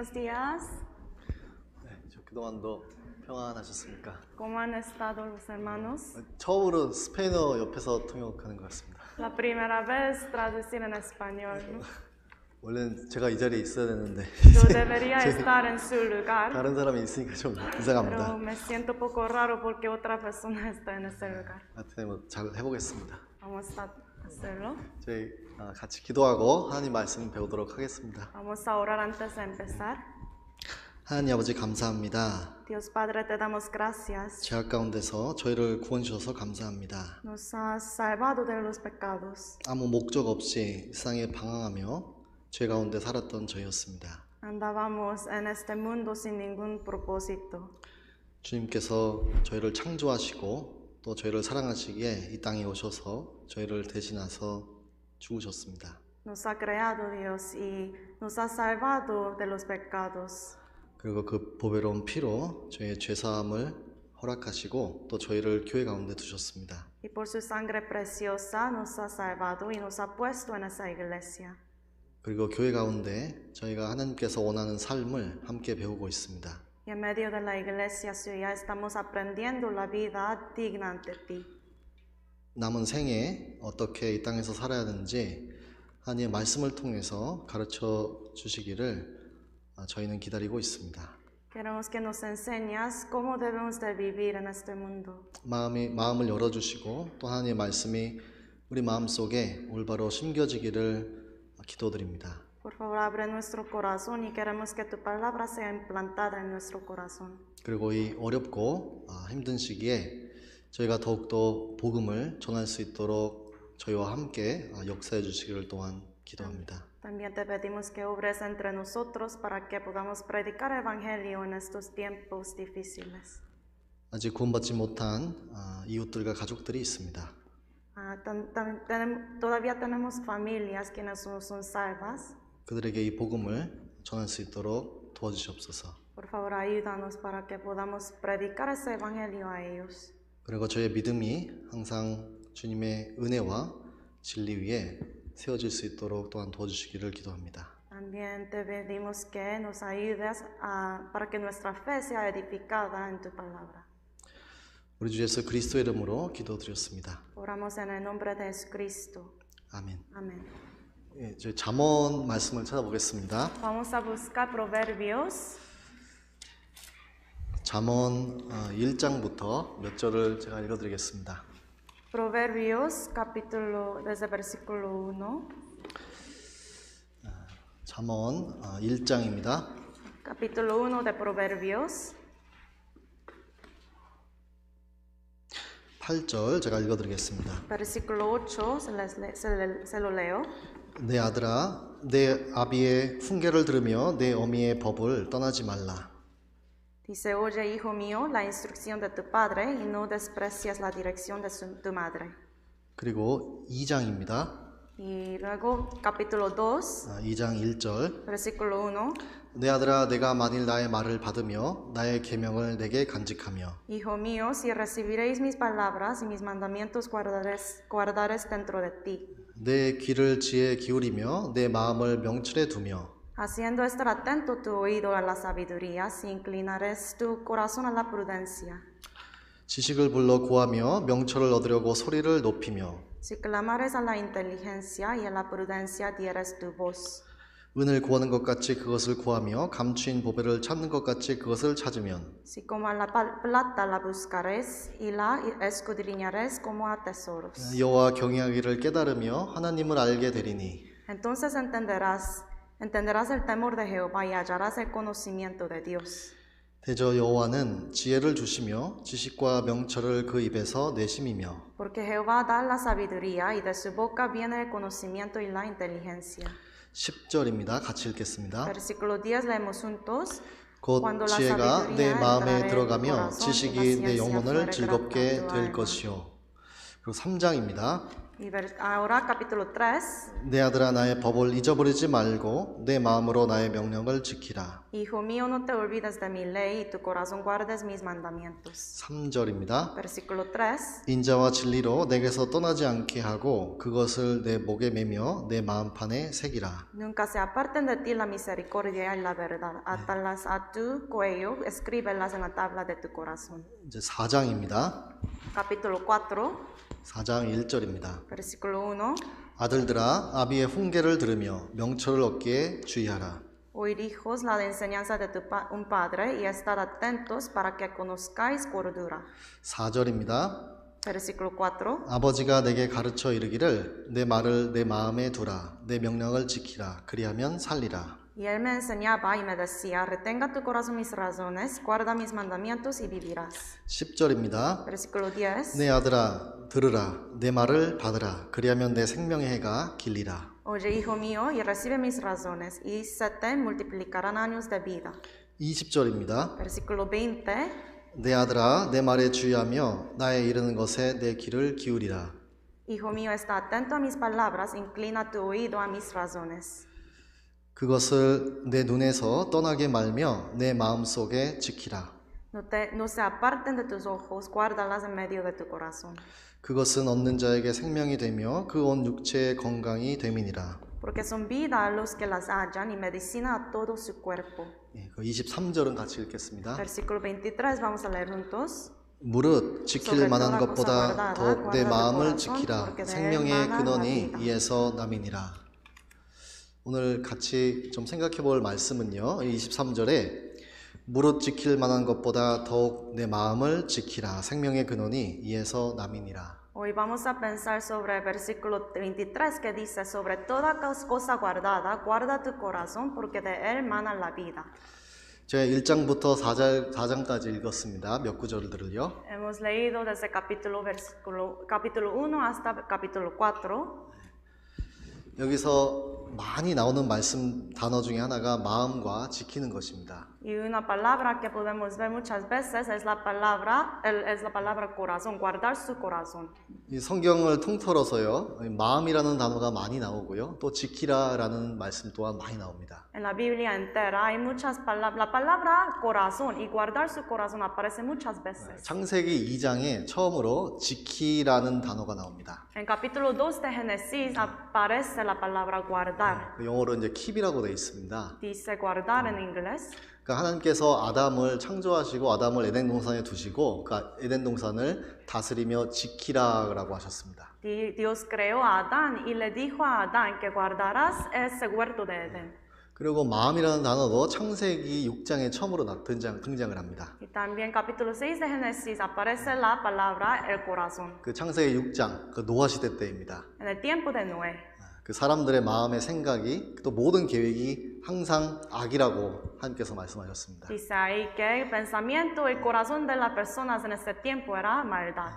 Buenos días. 네, 저 그동안도 평안하셨습니까? ¿Cómo han estado los hermanos? 처음으로 스페인어 옆에서 통역하는 것 같습니다. La primera vez traducir en español, ¿no? 원래는 제가 이 자리에 있어야 되는데 Yo debería estar en su lugar, 다른 사람이 있으니까 좀 pero 이상합니다. me siento un poco raro porque otra persona está en ese lugar. 하여튼 뭐 잘 해보겠습니다. Vamos a hacerlo. 저희 같이 기도하고 하나님 말씀 배우도록 하겠습니다. Vamos a orar antes de empezar. 하나님 아버지 감사합니다. Dios Padre, te damos gracias. 죄악 가운데서 저희를 구원 주셔서 감사합니다. Nos has salvado de los pecados. 아무 목적 없이 세상에 방황하며 죄 가운데 살았던 저희였습니다. Andábamos en este mundo sin ningún propósito. 주님께서 저희를 창조하시고 또 저희를 사랑하시기에 이 땅에 오셔서 저희를 대신하서 죽으셨습니다. Nos ha creado Dios y nos ha salvado de los pecados. 그리고 그 보배로운 피로 저희의 죄사함을 허락하시고 또 저희를 교회 가운데 두셨습니다. Y por su sangre preciosa nos ha salvado y nos ha puesto en esa iglesia. 그리고 교회 가운데 저희가 하나님께서 원하는 삶을 함께 배우고 있습니다. Y en medio de la iglesia suya estamos aprendiendo la vida digna ante ti. 남은 생에 어떻게 이 땅에서 살아야 하는지 하나님의 말씀을 통해서 가르쳐 주시기를 저희는 기다리고 있습니다. Queremos que nos enseñas cómo debemos de vivir en este mundo. 마음을 열어주시고 또 하나님의 말씀이 우리 마음속에 올바로 심겨지기를 기도드립니다. Por favor, abre nuestro corazón y queremos que tu palabra sea implantada en nuestro corazón. 그리고 이 어렵고 힘든 시기에 저희가 더욱더 복음을 전할 수 있도록 저희와 함께 역사해 주시기를 또한 기도합니다. También te pedimos que obres entre nosotros para que podamos predicar el evangelio en estos tiempos difíciles. 아직 구원받지 못한 이웃들과 가족들이 있습니다. Todavía tenemos familias quienes no son salvas. 그들에게 이 복음을 전할 수 있도록 도와주시옵소서. Por favor, ayúdanos para que podamos predicar ese evangelio a ellos. 그리고 저의 믿음이 항상 주님의 은혜와 진리 위에 세워질 수 있도록 또한 도와주시기를 기도합니다. También te pedimos que nos ayudes para que nuestra fe sea edificada en tu palabra. 우리 주 예수 그리스도의 이름으로 기도드렸습니다. Oramos en el nombre de Jesucristo. 아멘. Amén. 예, 저희 잠언 말씀을 찾아보겠습니다. Vamos a buscar Proverbios. 잠언 1장부터 몇 절을 제가 읽어드리겠습니다. Proverbios, capítulo, desde versículo 1. 잠언 1장입니다. Capítulo 1 de Proverbios. 8절 제가 읽어드리겠습니다. Versículo 8, se lo leo. 내 아들아, 내 아비의 훈계를 들으며 내 어미의 법을 떠나지 말라. Dice, oye, hijo mío, la instrucción de tu padre y no desprecias la dirección de tu madre. 그리고 2장입니다. Y luego, capítulo 2, 2장 1절. versículo 1. 내 아들아, 내가 만일 나의 말을 받으며 나의 계명을 내게 간직하며 Hijo mío, si recibiréis mis palabras y mis mandamientos guardaréis dentro de ti. 내 귀를 지혜에 기울이며 내 마음을 명철에 두며 Haciendo estar atento tu oído a la sabiduría, si inclinares tu corazón a la prudencia. 지식을 불러 구하며 명철을 얻으려고 소리를 높이며 Si clamares a la inteligencia y a la prudencia dieres tu voz. 은을 구하는 것 같이 그것을 구하며 감추인 보배를 찾는 것 같이 그것을 찾으면 Si como a la plata la buscares y la escudriñares como a tesoros. 여호와 경외하기를 깨달으며 하나님을 알게 되리니 Entonces entenderás el temor de Jehová y hallarás el conocimiento de Dios. 대저 여호와는 지혜를 주시며 지식과 명철을 그 입에서 내심이며 Porque Jehová da la sabiduría y de su boca viene el conocimiento y la inteligencia. 10절입니다. 같이 읽겠습니다. Versículo 10 leemos juntos. 곧 지혜가 내 마음에 들어가며 지식이 내 영혼을 즐겁게 될 것이요. 그리고 3장입니다. Ahora capítulo 3. 내 아들아 나의 법을 잊어버리지 말고 내 마음으로 나의 명령을 지키라. Hijo mío, no te olvides de mi ley y tu corazón guardes mis mandamientos. 3절입니다. Versículo 3. 인자와 진리로 내게서 떠나지 않게 하고 그것을 내 목에 매며 내 마음판에 새기라. Nunca se aparten de ti la misericordia y la verdad. Átalas a tu cuello, escríbelas en la tabla de tu corazón. 이제 4장입니다. Capítulo 4. 4장 1절입니다. Versículo 1. 아들들아 아비의 훈계를 들으며 명철을 얻기에 주의하라. Oíd hijos la enseñanza de un padre y estad atentos para que conozcáis cordura. 4절입니다. Versículo 4. 아버지가 내게 가르쳐 이르기를 내 말을 내 마음에 두라 내 명령을 지키라 그리하면 살리라. Y él me enseñaba y me decía, retenga tu corazón mis razones, guarda mis mandamientos y vivirás. 10절입니다. Versículo 10. 내 아들아 들으라 내 말을 받으라 그리하면 내 생명의 해가 길리라. Oye, hijo mío, y recibe mis razones, y se te multiplicarán años de vida. 20절입니다. Versículo 20. 내 아들아 내 말에 주의하며 나의 이르는 것에 내 귀를 기울이라. Hijo mío, está atento a mis palabras, inclina tu oído a mis razones. 그것을 내 눈에서 떠나게 말며 내 마음속에 지키라. No se aparten de tus ojos, guárdalas en medio de tu corazón. 그것은 얻는 자에게 생명이 되며 그 온 육체의 건강이 됨이니라. Porque son vida a los que las hallan y medicina a todo su cuerpo. 그 23절은 같이 읽겠습니다. Versículo 23, vamos a leer juntos. 무릇 지킬 만한 것보다 더욱 내 마음을 지키라. 생명의 근원이 이에서 남이니라. 오늘 같이 좀 생각해 볼 말씀은요. 23절에 무릇 지킬 만한 것보다 더욱 내 마음을 지키라. 생명의 근원이 이에서 남이니라. Hoy vamos a pensar sobre el versículo 23 que dice, sobre toda cosa guardada, guarda tu corazón porque de él mana la vida. 제가 1장부터 4장까지 읽었습니다. 몇 구절들을요. Hemos leído desde capítulo 1 hasta capítulo 4. 여기서 많이 나오는 말씀 단어 중에 하나가 마음과 지키는 것입니다. Y una palabra que podemos ver muchas veces es la palabra corazón, guardar su corazón. 이 성경을 통틀어서요, 마음이라는 단어가 많이 나오고요, 또 지키라라는 말씀 또한 많이 나옵니다. En la Biblia entera hay muchas palabras, la palabra corazón y guardar su corazón aparece muchas veces. 창세기 2장에 처음으로 지키라는 단어가 나옵니다. En capítulo 2 de Génesis aparece la palabra guardar. 영어로 이제 keep이라고 되어 있습니다. Dice guardar en inglés. 그러니까 하나님께서 아담을 창조하시고 아담을 에덴 동산에 두시고 그 에덴 동산을 다스리며 지키라라고 하셨습니다. Dios creó a Adán y le dijo a Adán que guardarás ese huerto de Edén. 그리고 마음이라는 단어도 창세기 6장에 처음으로 등장을 합니다. Y también capítulo 6 de Génesis aparece la palabra el corazón. 그 창세기 6장, 그 노아 시대 때입니다. En el tiempo de Noé. 그 사람들의 마음의 생각이 또 모든 계획이 항상 악이라고 하나님께서 말씀하셨습니다. Dice ahí que el pensamiento, el corazón de las personas en ese tiempo era maldad.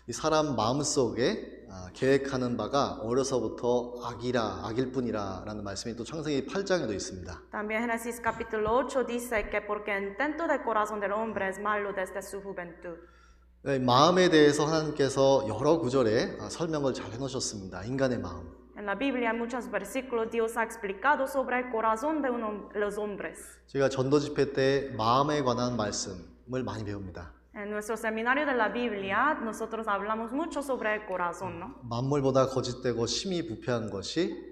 이 사람 마음속에 계획하는 바가 어려서부터 악일 뿐이라 라는 말씀이 또 창세기 8장에도 있습니다. También Génesis capítulo 8 dice que porque el intento del corazón del hombre es malo desde su juventud. 마음에 대해서 하나님께서 여러 구절에 설명을 잘 해놓으셨습니다. 인간의 마음. En la Biblia, en muchos versículos, Dios ha explicado sobre el corazón de los hombres. 제가 전도 집회 때 마음에 관한 말씀을 많이 배웁니다. En nuestro seminario de la Biblia, nosotros hablamos mucho sobre el corazón, ¿no? 만물보다 거짓되고 심히 부패한 것이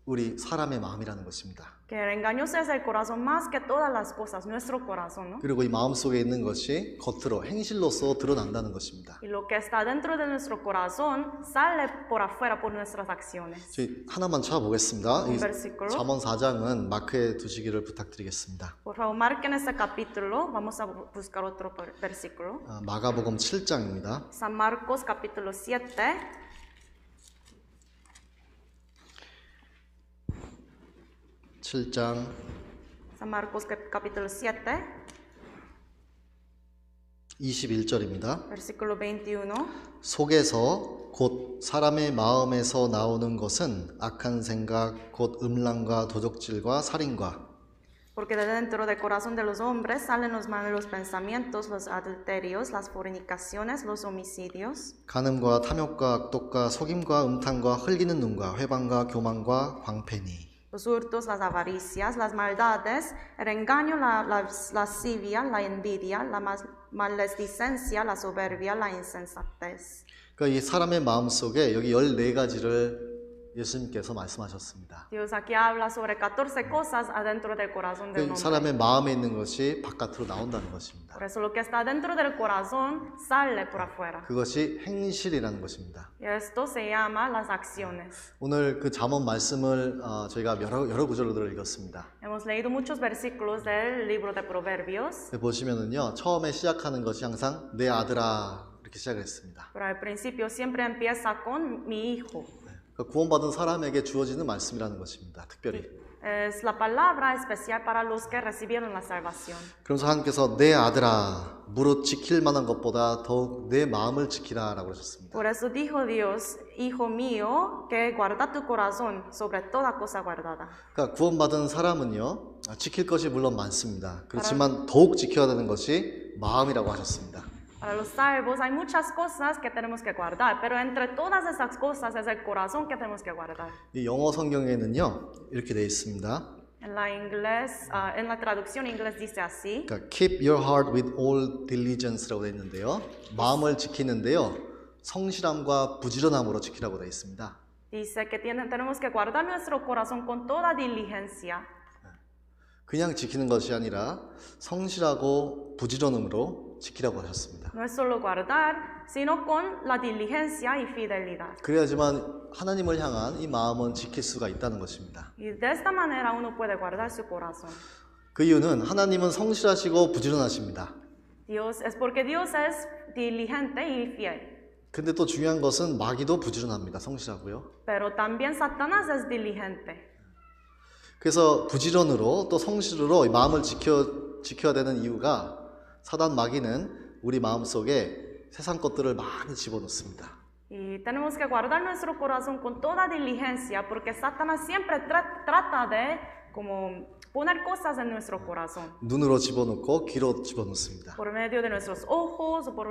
우리 사람의 마음이라는 것입니다. Que el engañoso es el corazón más que todas las cosas, nuestro corazón, ¿no? 그리고 이 마음 속에 있는 것이 겉으로 행실로서 드러난다는 것입니다. Y lo que está dentro de nuestro corazón sale por afuera por nuestras acciones. 저희 하나만 찾아보겠습니다. Un versículo. 잠언 4장은 마크에 두시기를 부탁드리겠습니다. Por favor, marquen ese capítulo. Vamos a buscar otro versículo. 마가복음 7장입니다. San Marcos capítulo 7. 7장 San Marcos capítulo 7, 21절입니다. versículo 21. 속에서 곧 사람의 마음에서 나오는 것은 악한 생각, 곧 음란과 도적질과 살인과 Porque de dentro del corazón de los hombres salen los malos pensamientos, los adulterios, las fornicaciones, los homicidios, 간음과 탐욕과 악독과 속임과 음탕과 흘기는 눈과 회방과 교만과 광패니. los hurtos, las avaricias, las maldades, el engaño, la lascivia, la envidia, la maledicencia, la soberbia, la insensatez. 그러니까 이 사람의 마음 속에 여기 14가지를 예수님께서 말씀하셨습니다. Dios aquí habla sobre 14 cosas adentro del corazón de un 그 hombre. 사람의 마음에 있는 것이 바깥으로 나온다는 것입니다. Por eso lo que está dentro del corazón sale por afuera. 그것이 행실이라는 것입니다. Y esto se llama las acciones. 오늘 그 잠언 말씀을 저희가 여러 구절로 읽었습니다. Hemos leído muchos versículos del libro de Proverbios. 보시면은요, 처음에 시작하는 것이 항상 내 아들아 이렇게 시작을 했습니다. Pero al principio siempre empieza con mi hijo. 그러니까 구원받은 사람에게 주어지는 말씀이라는 것입니다. 특별히. Es la palabra especial para los que recibieron la salvación. 그러면서 하나님께서 내 아들아 무릇 지킬 만한 것보다 더욱 내 마음을 지키라라고 하셨습니다. Por eso dijo Dios, hijo mío, que guarda tu corazón sobre toda cosa guardada. 그러니까 구원받은 사람은요, 지킬 것이 물론 많습니다. 그렇지만 더욱 지켜야 되는 것이 마음이라고 하셨습니다. Para los salvos hay muchas cosas que tenemos que guardar, pero entre todas esas cosas es el corazón que tenemos que guardar. 이 영어 성경에는요 이렇게 되어 있습니다. En la traducción inglés dice así. 그러니까 keep your heart with all diligence라고 되어 있는데요. 마음을 지키는데요. 성실함과 부지런함으로 지키라고 되어 있습니다. Dice que tenemos que guardar nuestro corazón con toda diligencia. 그냥 지키는 것이 아니라 성실하고 부지런함으로 지키라고 하셨습니다. No es solo guardar, sino con la diligencia y fidelidad. 그래야지만 하나님을 향한 이 마음은 지킬 수가 있다는 것입니다. Y de esta manera uno puede guardar su corazón. 그 이유는 하나님은 성실하시고 부지런하십니다. Es porque Dios es diligente y fiel. 근데 또 중요한 것은 마귀도 부지런합니다. 성실하고요. Pero también Satanás es diligente. 그래서 부지런으로 또 성실으로 이 마음을 지켜야 되는 이유가 사단 마귀는 우리 마음속에 세상 것들을 많이 집어넣습니다. Y tenemos que guardar nuestro corazón con toda diligencia porque Satanás siempre trata de como poner cosas en nuestro corazón. 눈으로 집어넣고 귀로 집어넣습니다. Por medio de nuestros ojos o por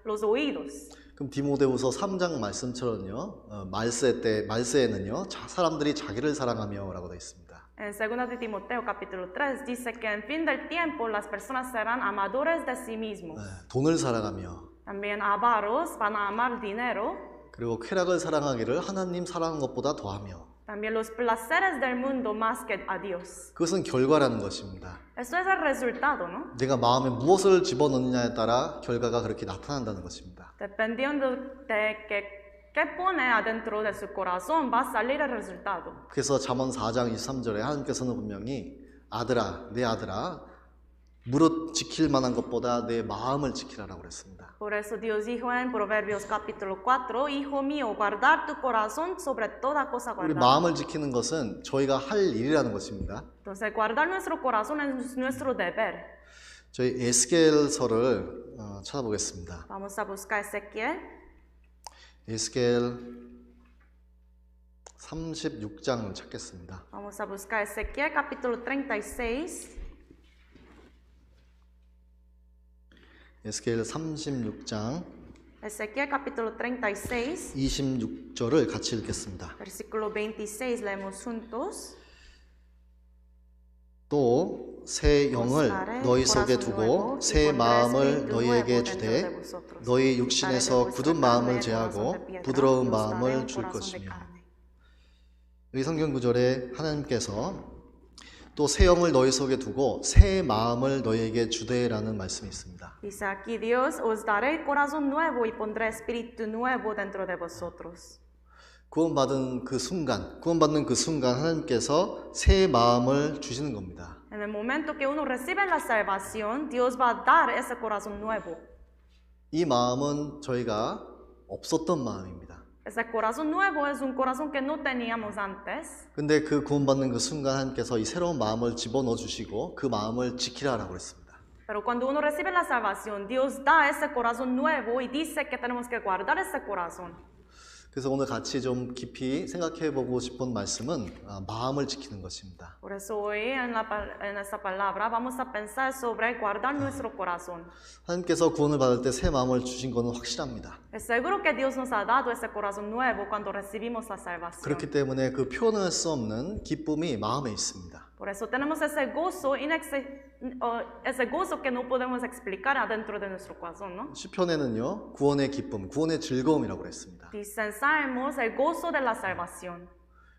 los oídos. 그럼 디모데후서 3장 말씀처럼요. 말세에는요. 사람들이 자기를 사랑하며라고 되어 있습니다. En 2 de Timoteo capítulo 3 dice que en fin del tiempo las personas serán amadores de sí mismos. 돈을 사랑하며 También avaros van a amar dinero. 그리고 쾌락을 사랑하기를 하나님 사랑하는 것보다 더하며 También los placeres del mundo más que a Dios. 그것은 결과라는 것입니다. Esto es el resultado, ¿no? 내가 마음에 무엇을 집어넣느냐에 따라 결과가 그렇게 나타난다는 것입니다. Dependiendo de qué pone adentro de su corazón, va a salir el resultado. 그래서 잠언 4장 23절에 하나님께서는 분명히 아들아, 내 아들아, 무릇 지킬 만한 것보다 내 마음을 지키라라고 그랬습니다. Por eso Dios dijo en Proverbios capítulo 4, Hijo mío, guardar tu corazón sobre toda cosa 우리 guardada. 마음을 지키는 것은 저희가 할 일이라는 것입니다. Entonces, guardar nuestro corazón es nuestro deber. 저희 에스겔서를 찾아보겠습니다. Vamos a buscar Ezequiel. 에스겔 36장을 찾겠습니다. Vamos a buscar Ezequiel capítulo 36. 에스겔 36장 Ezequiel capítulo 36, 26절을 같이 읽겠습니다. versículo 26, leemos juntos. 또 새 영을 너희 속에 두고 새 마음을 너희에게 주되 너희 육신에서 굳은 마음을 제하고 부드러운 마음을 줄 것이며. 이 성경 구절에 하나님께서 또 새 영을 너희 속에 두고 새 마음을 너희에게 주되라는 말씀이 있습니다. Dice aquí Dios, os daré corazón nuevo y pondré espíritu nuevo dentro de vosotros. 구원받는 그 순간 하나님께서 새 마음을 주시는 겁니다. En el momento que uno recibe la salvación, Dios va a dar ese corazón nuevo. 이 마음은 저희가 없었던 마음입니다. Ese corazón nuevo es un corazón que no teníamos antes. 근데 그 구원받는 그 순간 하나님께서 이 새로운 마음을 집어넣어 주시고 그 마음을 지키라라고 했습니다. Pero cuando uno recibe la salvación, Dios da ese corazón nuevo y dice que tenemos que guardar ese corazón. 그래서 오늘 같이 좀 깊이 생각해 보고 싶은 말씀은 마음을 지키는 것입니다. Por eso hoy en esta palabra vamos a pensar sobre guardar nuestro corazón. 하나님께서 구원을 받을 때 새 마음을 주신 것은 확실합니다. Es seguro que Dios nos ha dado ese corazón nuevo cuando recibimos la salvación. 그렇기 때문에 그 표현할 수 없는 기쁨이 마음에 있습니다. Por eso tenemos ese gozo que no podemos explicar adentro de nuestro corazón, ¿no? 시편에는요, 구원의 기쁨, 구원의 즐거움이라고 그랬습니다. Dicen Salmos el gozo de la salvación.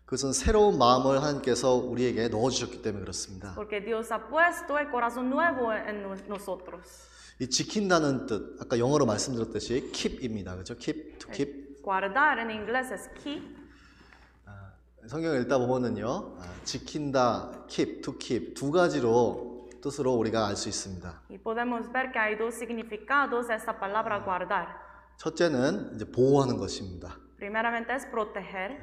그것은 새로운 마음을 하나님께서 우리에게 넣어주셨기 때문에 그렇습니다. Porque Dios ha puesto el corazón nuevo en nosotros. 이 지킨다는 뜻, 아까 영어로 말씀드렸듯이 keep입니다. 그렇죠? keep, to keep. Guardar en inglés es keep. 성경을 읽다 보면은요, 지킨다, keep, to keep 두 가지로 뜻으로 우리가 알 수 있습니다. Y podemos ver que hay dos significados de esta palabra guardar. 첫째는 이제 보호하는 것입니다. Primeramente es proteger.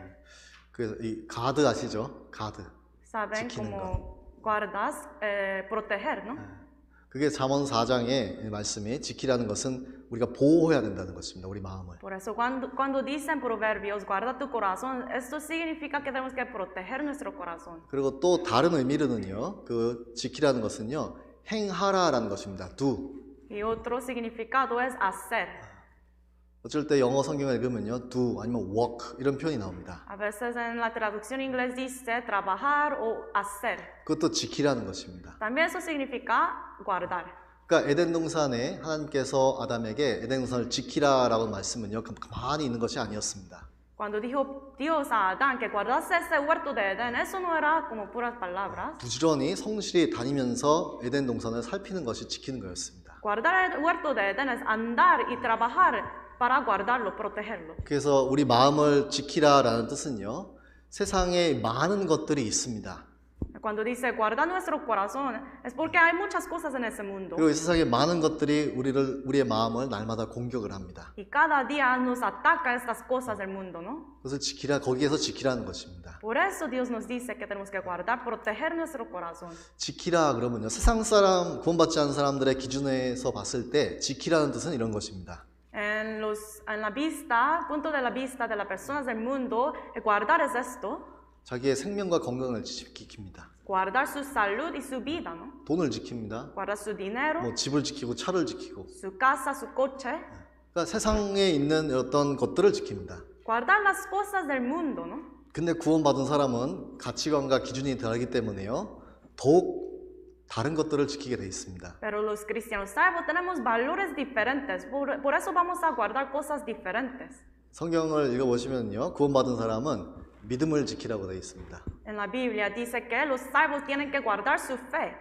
그래서 이 가드 아시죠? 가드. Saben 지키는 cómo guardas, proteger, ¿no? 그게 잠언 4장의 말씀이 지키라는 것은 우리가 보호해야 된다는 것입니다. 우리 마음을. Por eso cuando dicen proverbios, guarda tu corazón, esto significa que tenemos que proteger nuestro corazón. 그리고 또 다른 의미로는요, 그 지키라는 것은요, 행하라라는 것입니다. do. Y otro significado es hacer. 어쩔 때 영어 성경을 읽으면요, do 아니면 work 이런 표현이 나옵니다. A veces en la traducción inglés dice trabajar o hacer. 그것도 지키라는 것입니다. También eso significa guardar. 그러니까 에덴 동산에 하나님께서 아담에게 에덴 동산을 지키라라고 말씀은요, 가만히 있는 것이 아니었습니다. Cuando dijo Dios a Adán que guardase ese huerto de Edén, eso no era como puras palabras. 부지런히 성실히 다니면서 에덴 동산을 살피는 것이 지키는 거였습니다. Guardar el huerto de Edén es andar y trabajar para guardarlo, protegerlo. 그래서 우리 마음을 지키라라는 뜻은요, 세상에 많은 것들이 있습니다. Cuando dice guarda nuestro corazón, es porque hay muchas cosas en ese mundo. 그리고 이 세상에 많은 것들이 우리의 마음을 날마다 공격을 합니다. Y cada día nos ataca estas cosas del mundo, ¿no? 그것을 지키라, 거기에서 지키라는 것입니다. Por eso Dios nos dice que tenemos que guardar, proteger nuestro corazón. 지키라 그러면요, 세상 사람, 구원받지 않은 사람들의 기준에서 봤을 때 지키라는 뜻은 이런 것입니다. En la vista, punto de la vista de las personas del mundo, guardar es esto. 자기의 생명과 건강을 지킵니다. Guardar su salud y su vida, ¿no? 돈을 지킵니다. Guardar su dinero, 뭐 집을 지키고 차를 지키고. su casa, su coche. 그러니까 세상에 있는 어떤 것들을 지킵니다. Guardar las cosas del mundo, ¿no? 근데 구원받은 사람은 가치관과 기준이 다르기 때문에요, 더욱 다른 것들을 지키게 돼 있습니다. Pero los cristianos salvos tenemos valores diferentes, por eso vamos a guardar cosas diferentes. 성경을 읽어보시면요, 구원받은 사람은 믿음을 지키라고 되어 있습니다. En la Biblia dice que los salvos tienen que guardar su fe.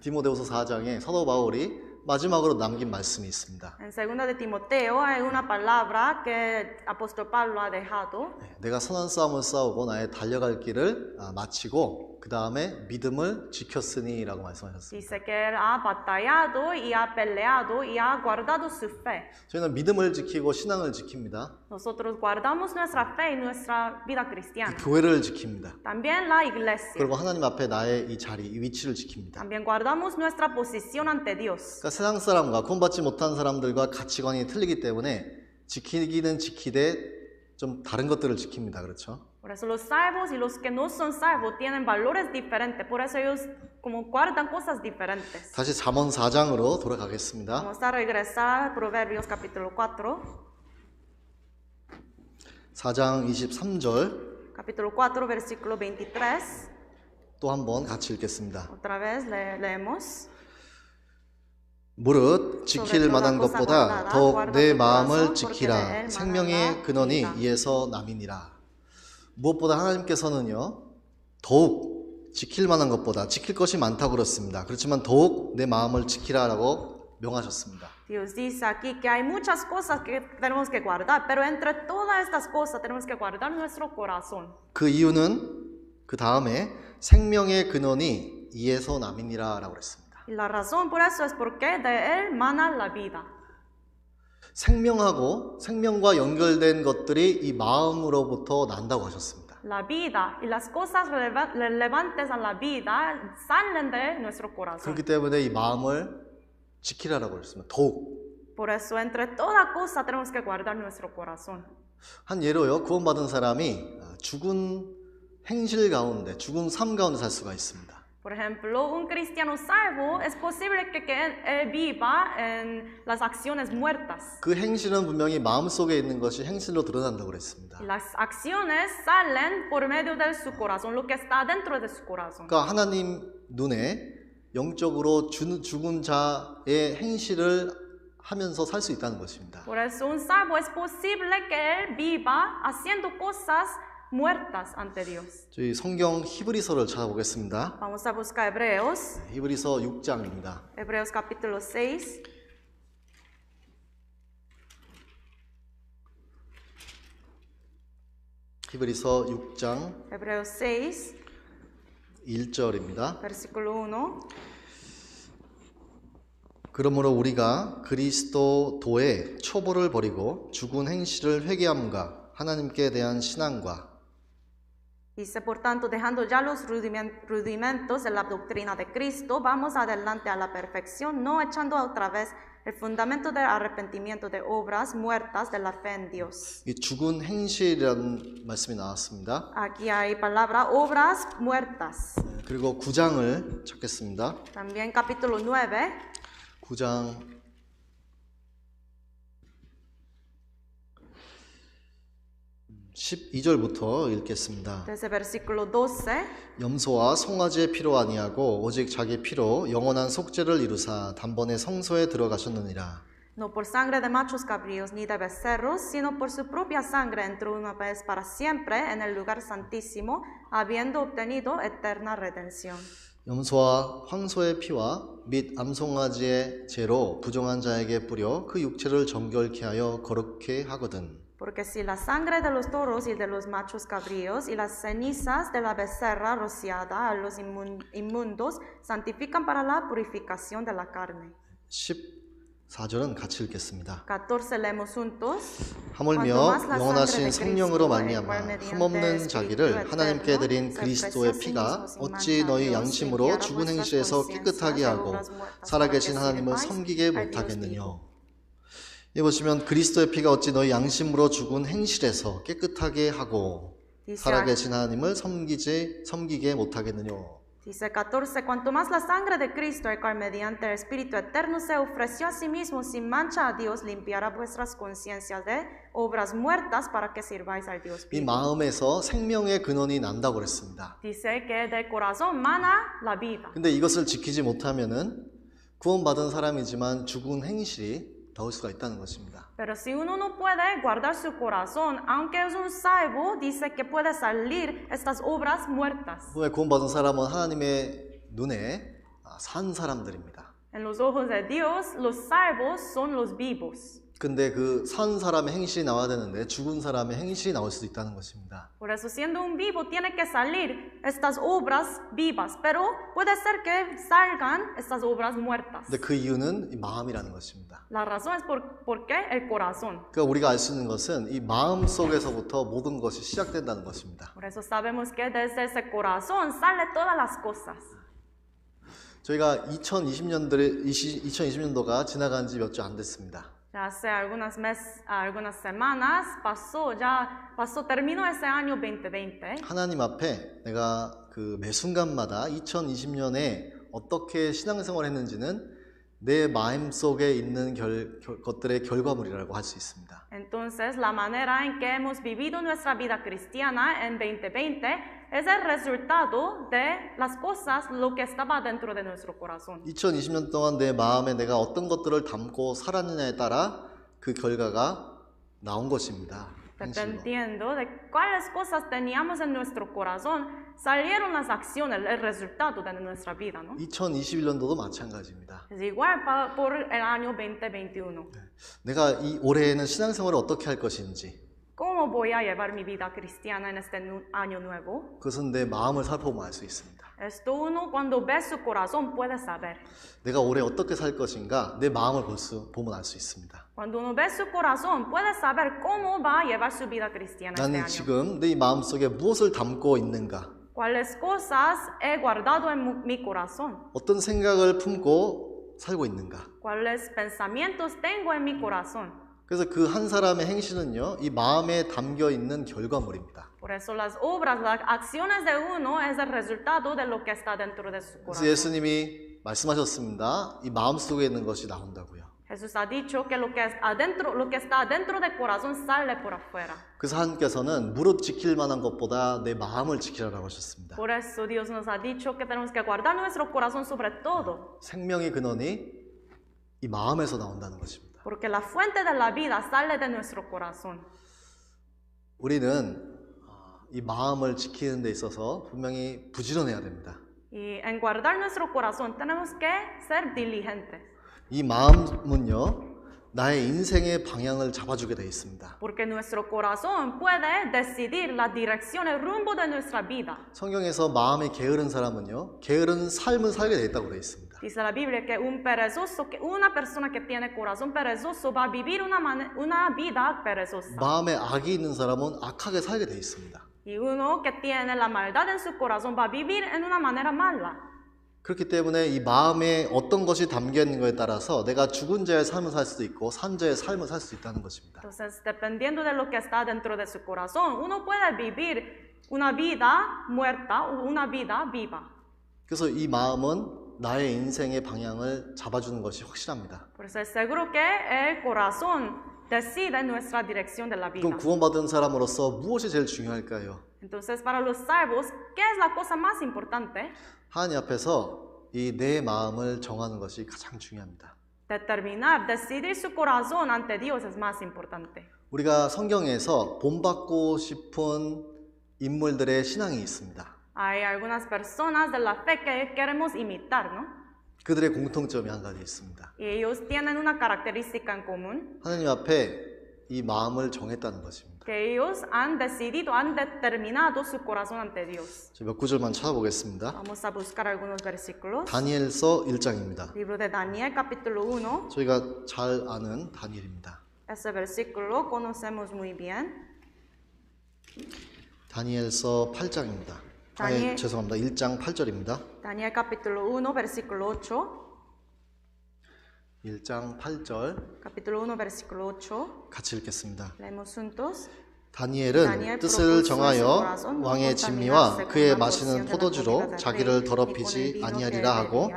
디모데후서 4장에 사도 바울이 마지막으로 남긴 말씀이 있습니다. En 2 de Timoteo hay una palabra que apóstol Pablo ha dejado. 내가 선한 싸움을 싸우고 나의 달려갈 길을 마치고 그 다음에 믿음을 지켰으니라고 말씀하셨습니다. Dice que él ha batallado y ha peleado y ha guardado su fe. 저희는 믿음을 지키고 신앙을 지킵니다. Nosotros guardamos nuestra fe y nuestra vida cristiana. 교회를 지킵니다. También la iglesia. 그리고 하나님 앞에 나의 이 자리, 이 위치를 지킵니다. También guardamos nuestra posición ante Dios. 그러니까 세상 사람과 구원받지 못한 사람들과 가치관이 틀리기 때문에 지키기는 지키되 좀 다른 것들을 지킵니다. 그렇죠? Por eso los salvos y los que no son salvos tienen valores diferentes. Por eso ellos como guardan cosas diferentes. 다시 잠언 4장으로 돌아가겠습니다. Vamos a regresar a Proverbios capítulo 4. 4장 23절 Capítulo 4, versículo 23. 또 한번 같이 읽겠습니다. Otra vez leemos. 무릇 지킬 만한 것보다 더욱 내 마음을 지키라. 생명의 근원이 이에서 남이니라. 무엇보다 하나님께서는요, 더욱 지킬 만한 것보다, 지킬 것이 많다고 그렇습니다. 그렇지만 더욱 내 마음을 지키라라고 명하셨습니다. Dios dice aquí que hay muchas cosas que tenemos que guardar, pero entre todas estas cosas tenemos que guardar nuestro corazón. 그 이유는 그 다음에 생명의 근원이 이에서 남이니라라고 그랬습니다. Y la razón por eso es porque de él mana la vida. 생명과 연결된 것들이 이 마음으로부터 난다고 하셨습니다. La vida y las cosas relevantes a la vida salen de nuestro corazón. 그렇기 때문에 이 마음을 지키라라고 했습니다. 더욱. Por eso entre toda cosa tenemos que guardar nuestro corazón. 한 예로요, 구원받은 사람이 죽은 행실 가운데, 죽은 삶 가운데 살 수가 있습니다. Por ejemplo, un cristiano salvo es posible que él viva en las acciones muertas. 그 행실은 분명히 마음속에 있는 것이 행실로 드러난다고 그랬습니다. Y las acciones salen por medio de su corazón, lo que está dentro de su corazón. 그러니까 하나님 눈에 영적으로 죽은 자의 행실을 하면서 살 수 있다는 것입니다. Por eso un salvo es posible que él viva haciendo cosas muertas ante Dios. 저희 성경 히브리서를 찾아보겠습니다. Vamos a buscar Hebreos, 히브리서 6장입니다. Hebreos capítulo 6. 히브리서 6장 Hebreos 6, 1절입니다. versículo 1. 그러므로 우리가 그리스도도의 초보를 버리고 죽은 행실을 회개함과 하나님께 대한 신앙과 Dice, por tanto, dejando ya los rudimentos de la doctrina de Cristo, vamos adelante a la perfección, no echando otra vez el fundamento del arrepentimiento de obras muertas de la fe en Dios. 이 죽은 행실이라는 말씀이 나왔습니다. Aquí hay palabra obras muertas. 그리고 9장을 찾겠습니다. También capítulo 9, 9장 12절부터 읽겠습니다. desde versículo 12. 염소와 송아지의 피로 아니하고 오직 자기 피로 영원한 속죄를 이루사 단번에 성소에 들어가셨느니라. No por sangre de machos cabríos ni de becerros, sino por su propia sangre entró una vez para siempre en el lugar santísimo, habiendo obtenido eterna redención. 염소와 황소의 피와 및 암송아지의 죄로 부정한 자에게 뿌려 그 육체를 정결케 하여 거룩케 하거든. Porque si la sangre de los toros y de los machos cabríos y las cenizas de la becerra rociada a los inmundos santifican para la purificación de la carne. 14절은 같이 읽겠습니다. 14 leemos juntos. 하물며 영원하신 성령으로 말미암아 흠없는 자기를 하나님께 드린 그리스도의 피가 어찌 너희 양심으로 죽은 행실에서 깨끗하게 하고 살아계신 하나님을 섬기게 못하겠느냐. 여기 보시면 그리스도의 피가 어찌 너희 양심으로 죽은 행실에서 깨끗하게 하고 살아계신 하나님을 섬기게 못하겠느냐. Dice 14, cuanto más la sangre de Cristo, el cual mediante el Espíritu Eterno se ofreció a sí mismo sin mancha a Dios, limpiará vuestras conciencias de obras muertas para que sirváis al Dios 이 vivo. 마음에서 생명의 근원이 난다고 그랬습니다. Dice que del corazón mana la vida. 근데 이것을 지키지 못하면은 구원받은 사람이지만 죽은 행실이 나올 수가 있다는 것입니다. Pero si uno no puede guardar su corazón, aunque es un salvo, dice que puede salir estas obras muertas. 왜 구원받은 사람은 하나님의 눈에 산 사람들입니다. En los ojos de Dios, los salvos son los vivos. 근데 그 산 사람의 행실이 나와야 되는데 죽은 사람의 행실이 나올 수도 있다는 것입니다. Por eso, siendo un vivo, tiene que salir estas obras vivas, pero puede ser que salgan estas obras muertas. 근데 그 이유는 이 마음이라는 것입니다. La razón es porque el corazón. 그러니까 우리가 알 수 있는 것은 이 마음 속에서부터 모든 것이 시작된다는 것입니다. Por eso sabemos que desde ese corazón sale todas las cosas. 저희가 2020년도가 지나간 지 몇 주 안 됐습니다. Ya hace algunas semanas terminó ese año 2020. 하나님 앞에 내가 그 매 순간마다 2020년에 어떻게 신앙생활을 했는지는 내 마음속에 있는 것들의 결과물이라고 할 수 있습니다. Entonces, la manera en que hemos vivido nuestra vida cristiana en 2020 es el resultado de las cosas, lo que estaba dentro de nuestro corazón. 2020년 동안 내 마음에 내가 어떤 것들을 담고 살았느냐에 따라 그 결과가 나온 것입니다. Dependiendo de cuáles cosas teníamos en nuestro corazón, salieron las acciones, el resultado de nuestra vida, ¿no? 2021년도도 마찬가지입니다. Es igual por el año 2021. 내가 이 올해에는 신앙생활을 어떻게 할 것인지 ¿Cómo voy a llevar mi vida cristiana en este año nuevo? 그것은 내 마음을 살펴보면 알 수 있습니다. Esto uno cuando ve su corazón puede saber. 내가 올해 어떻게 살 것인가 내 마음을 보면 알 수 있습니다. Cuando uno ve su corazón puede saber cómo va a llevar su vida cristiana este 나는 año. 지금 내 마음속에 무엇을 담고 있는가? ¿Cuáles cosas he guardado en mi corazón? 어떤 생각을 품고 살고 있는가? ¿Cuáles pensamientos tengo en mi corazón? 그래서 그 한 사람의 행실은요, 이 마음에 담겨 있는 결과물입니다. Por eso las obras, las acciones de uno es el resultado de lo que está dentro de su 그래서 corazón. 예수님이 말씀하셨습니다. 이 마음 속에 있는 것이 나온다고요. Jesús ha dicho que lo que es adentro, lo que está adentro del corazón sale por afuera. 그래서 하나님께서는 무릇 지킬 만한 것보다 내 마음을 지키라고 하셨습니다. Por eso Dios nos ha dicho que tenemos que guardar nuestro corazón sobre todo. 생명의 근원이 이 마음에서 나온다는 것입니다. Porque la fuente de la vida sale de nuestro corazón. 우리는 이 마음을 지키는 데 있어서 분명히 부지런해야 됩니다. Y en guardar nuestro corazón tenemos que ser diligentes. 이 마음은요, 나의 인생의 방향을 잡아주게 되어 있습니다. Porque nuestro corazón puede decidir la dirección, el rumbo de nuestra vida. 성경에서 마음이 게으른 사람은요, 게으른 삶을 살게 되어 있다고 되어 있습니다. Dice la Biblia que un perezoso, que una persona que tiene corazón perezoso va a vivir una vida perezosa. 마음에 악이 있는 사람은 악하게 살게 되어 있습니다. Y uno que tiene la maldad en su corazón va a vivir en una manera mala. 그렇기 때문에 이 마음에 어떤 것이 담겨 있는 것에 따라서 내가 죽은 자의 삶을 살 수도 있고 산 자의 삶을 살 수 있다는 것입니다. Entonces, dependiendo de lo que está dentro de su corazón, uno puede vivir una vida muerta o una vida viva. 그래서 이 마음은 나의 인생의 방향을 잡아주는 것이 확실합니다. Por eso es seguro que el corazón decide nuestra dirección de la vida. 그럼 구원받은 사람으로서 무엇이 제일 중요할까요? Entonces, para los salvos, ¿qué es la cosa más importante? 하나님 앞에서 이 내 마음을 정하는 것이 가장 중요합니다. Determinar, decidir su corazón ante Dios es más importante. 우리가 성경에서 본받고 싶은 인물들의 신앙이 있습니다. Hay algunas personas de la fe que queremos imitar, ¿no? 그들의 공통점이 한 가지 있습니다. Y ellos tienen una característica en común, 하나님 앞에 이 마음을 정했다는 것입니다. que ellos han decidido, han determinado su corazón ante Dios. 몇 구절만 찾아보겠습니다. Vamos a buscar algunos versículos. 다니엘서 1장입니다. Libro de Daniel, capítulo 1. 저희가 잘 아는 다니엘입니다. Ese versículo conocemos muy bien. 다니엘서 8장입니다. 죄송합니다. 1장 8절입니다. Daniel, capítulo 1, versículo 8. 1장 8절 Capítulo 1, versículo 8. 같이 읽겠습니다. Leemos juntos. 다니엘은 뜻을 정하여 왕의 진미와 그의 마시는 포도주로 자기를 더럽히지 아니하리라 하고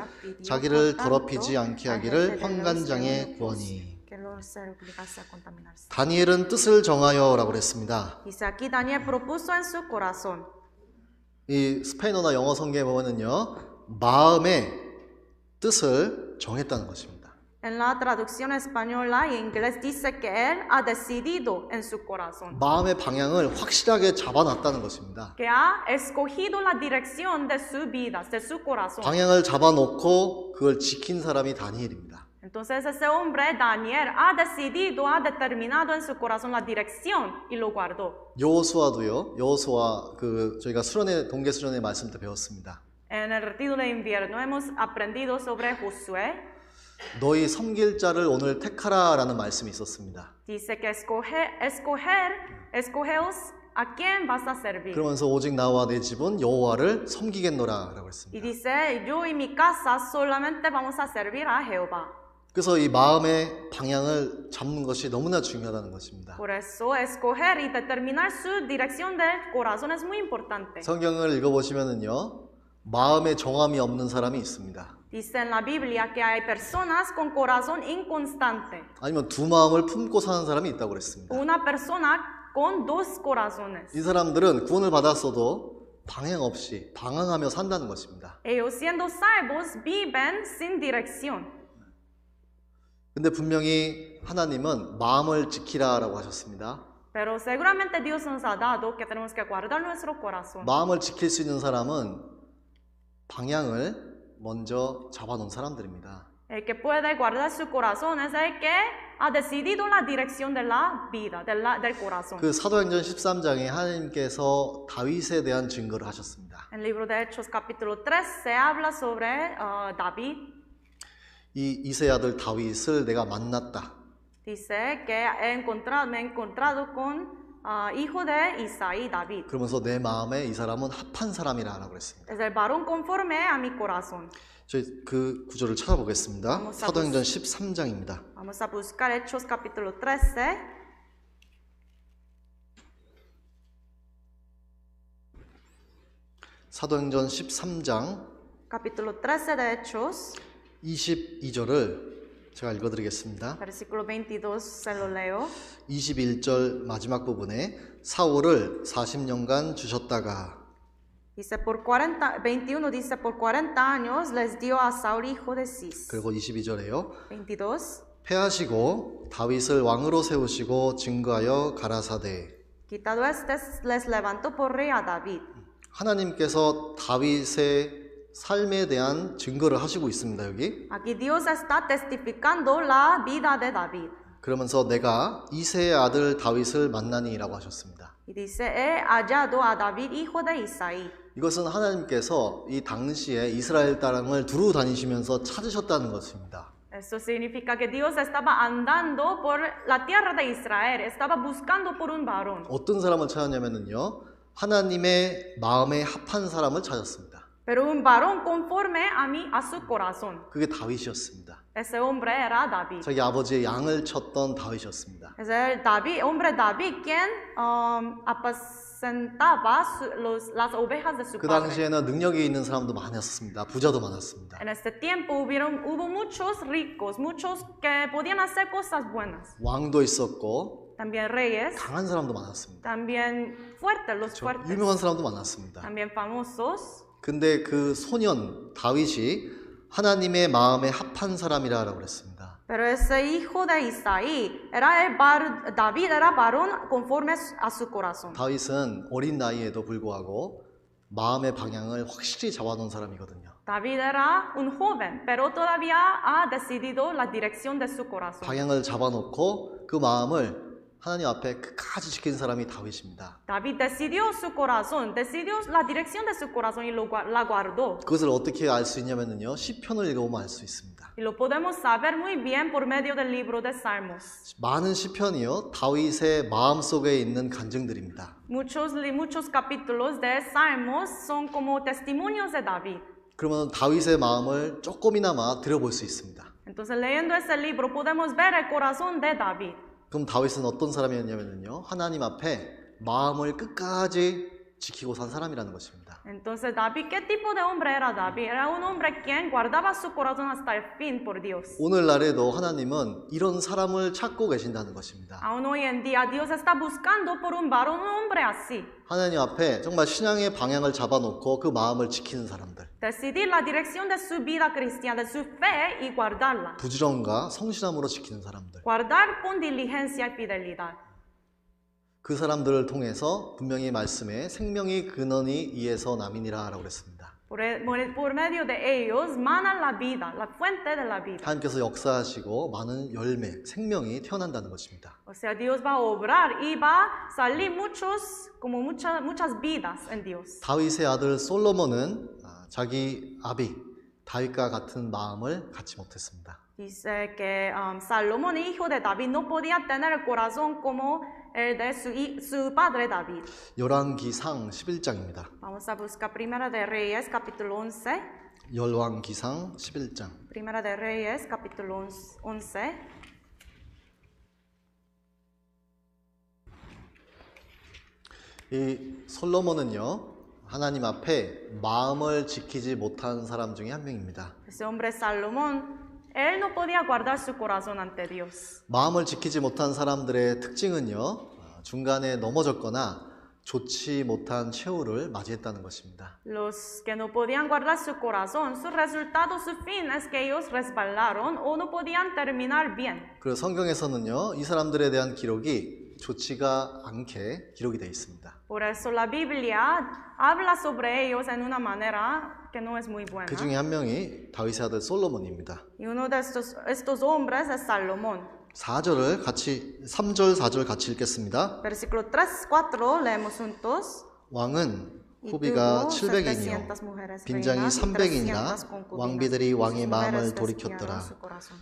자기를 더럽히지 않게 하기를 환관장에 구하니. 다니엘은 뜻을 정하여라고 그랬습니다. Dice aquí Daniel propuso en su corazón. 이 스페인어나 영어 성경에 보면은요, 마음의 뜻을 정했다는 것입니다. En la traducción española y inglés dice que él ha decidido en su corazón. 마음의 방향을 확실하게 잡아놨다는 것입니다. Que ha escogido la dirección de su vida, de su corazón. 방향을 잡아놓고 그걸 지킨 사람이 다니엘입니다. Entonces ese hombre, Daniel, ha decidido, ha determinado en su corazón la dirección y lo guardó. 여호수아도요. 여호수아 저희가 동계 수련회 말씀 때 배웠습니다. En el retiro de invierno hemos aprendido sobre Josué. 너희 섬길 자를 오늘 택하라라는 말씀이 있었습니다. Dice que escogeos a quién vas a servir. 그러면서 오직 나와 내 집은 여호와를 섬기겠노라라고 Y 했습니다. dice, yo y mi casa solamente vamos a servir a Jehová. 그래서 이 마음의 방향을 잡는 것이 너무나 중요하다는 것입니다. Por eso escoger y determinar su dirección del corazón es muy importante. 성경을 읽어보시면은요, 마음의 정함이 없는 사람이 있습니다. Dice en la Biblia que hay personas con corazón inconstante. 아니면 두 마음을 품고 사는 사람이 있다고 그랬습니다. Una persona con dos corazones. 이 사람들은 구원을 받았어도 방향 없이 방황하며 산다는 것입니다. Ellos siendo salvos viven sin dirección. 근데 분명히 하나님은 마음을 지키라라고 하셨습니다. Pero seguramente Dios nos ha dado que tenemos que guardar nuestro corazón. 마음을 지킬 수 있는 사람은 방향을 먼저 잡아놓은 사람들입니다. El que puede guardar su corazón es el que ha decidido la dirección de la vida, del corazón. 그 사도행전 13장에 하나님께서 다윗에 대한 증거를 하셨습니다. En el libro de Hechos capítulo 3 se habla sobre David. 이 이세 아들 다윗을 내가 만났다. Dice que me he encontrado con hijo de Isaí, David. 그러면서 내 마음에 이 사람은 합한 사람이라고 그랬습니다. Es el varón conforme a mi corazón. 저희 그 구절을 찾아보겠습니다. 사도행전 13장입니다. Vamos a buscar Hechos capítulo 13. 사도행전 13장 Capítulo 13 de Hechos, 22절을 제가 읽어드리겠습니다. versículo 22 se lo leo. 21절 마지막 부분에 사울을 40년간 주셨다가 Dice, 21 dice, por 40 años les dio a Saúl hijo de Cis. 그리고 22절에요. 22. 패하시고 다윗을 왕으로 세우시고 증거하여 가라사대. Quitado este, les levantó por rey a David. 하나님께서 다윗의 삶에 대한 증거를 하시고 있습니다. 여기. Aquí Dios está testificando la vida de David. 그러면서 내가 이새의 아들 다윗을 만나니라고 하셨습니다. Y dice, he hallado a David hijo de Isaí. 이것은 하나님께서 이 당시에 이스라엘 땅을 두루 다니시면서 찾으셨다는 것입니다. Eso significa que Dios estaba andando por la tierra de Israel, estaba buscando por un varón. 어떤 사람을 찾았냐면요, 하나님의 마음에 합한 사람을 찾았습니다. Pero un varón conforme a su corazón. 그게 다윗이었습니다. Ese hombre era David. 자기 아버지의 양을 쳤던 다윗이었습니다. Es el David, hombre David, quien apacentaba las ovejas de su 그 padre. 당시에는 능력이 있는 사람도 많았습니다. 부자도 많았습니다. En este tiempo hubo muchos ricos, muchos que podían hacer cosas buenas. 왕도 있었고 También reyes, 강한 사람도 많았습니다. también fuertes, los fuertes, 유명한 사람도 많았습니다. también famosos. 근데 그 소년 다윗이 하나님의 마음에 합한 사람이라고 그랬습니다. Pero ese hijo de Isaí David era varón conforme a su corazón. 다윗은 어린 나이에도 불구하고 마음의 방향을 확실히 잡아놓은 사람이거든요. David era un joven, pero todavía ha decidido la dirección de su corazón. 방향을 잡아놓고 그 마음을 하나님 앞에 끝까지 지킨 사람이 다윗입니다. David decidió su corazón, decidió la dirección de su corazón y la guardó. 그것을 어떻게 알 수 있냐면요, 시편을 읽어보면 알 수 있습니다. Y lo podemos saber muy bien por medio del libro de Salmos. 많은 시편이요, 다윗의 마음 속에 있는 간증들입니다. Muchos capítulos de Salmos son como testimonios de David. 그러면 다윗의 마음을 조금이나마 들여볼 수 있습니다. Entonces, leyendo ese libro podemos ver el corazón de David. 그럼 다윗은 어떤 사람이었냐면요, 하나님 앞에 마음을 끝까지 지키고 산 사람이라는 것입니다. Entonces, David, ¿qué tipo de hombre era David? Era un hombre quien guardaba su corazón hasta el fin por Dios. 오늘날에도 하나님은 이런 사람을 찾고 계신다는 것입니다. Aún hoy en día Dios está buscando por un varón, un hombre así. 하나님 앞에 정말 신앙의 방향을 잡아놓고 그 마음을 지키는 사람들. Decidir la dirección de su vida cristiana, de su fe y guardarla. 부지런과 성실함으로 지키는 사람들. Guardar con diligencia y fidelidad. 그 사람들을 통해서 분명히 말씀에 생명의 근원이 이에서 남이니라 라고 그랬습니다. Por medio de ellos mana la vida, la fuente de la vida. 하나님께서 역사하시고 많은 열매, 생명이 태어난다는 것입니다. O sea, Dios va a obrar y va a salir muchas vidas en Dios. 다윗의 아들 솔로몬은 자기 아비 다윗과 같은 마음을 갖지 못했습니다. Dice que Salomón, hijo de David, no podía tener el corazón como el de su padre David. 열왕기상 11장입니다. Vamos a buscar Primera de Reyes, capítulo 11. 열왕기상 11장. Primera de Reyes, capítulo 11. 이 솔로몬은요, 하나님 앞에 마음을 지키지 못한 사람 중에 한 명입니다. Ese hombre Salomón, él no podía guardar su corazón ante Dios. 마음을 지키지 못한 사람들의 특징은요, 중간에 넘어졌거나 좋지 못한 최후를 맞이했다는 것입니다. Los que no podían guardar su corazón, su resultado, su fin es que ellos resbalaron o no podían terminar bien. 그래서 성경에서는요, 이 사람들에 대한 기록이 좋지가 않게 기록이 되어 있습니다. Por eso la Biblia habla sobre ellos en una manera que no es muy buena. 그 중에 한 명이 다윗의 아들 솔로몬입니다. Y uno de estos hombres es Salomón. 4절을 같이 3절 4절 같이 읽겠습니다. Versículo 3, 4 leemos juntos. 왕은 후비가 700인이요 빈장이 300인이라 왕비들이 왕의 마음을 돌이켰더라.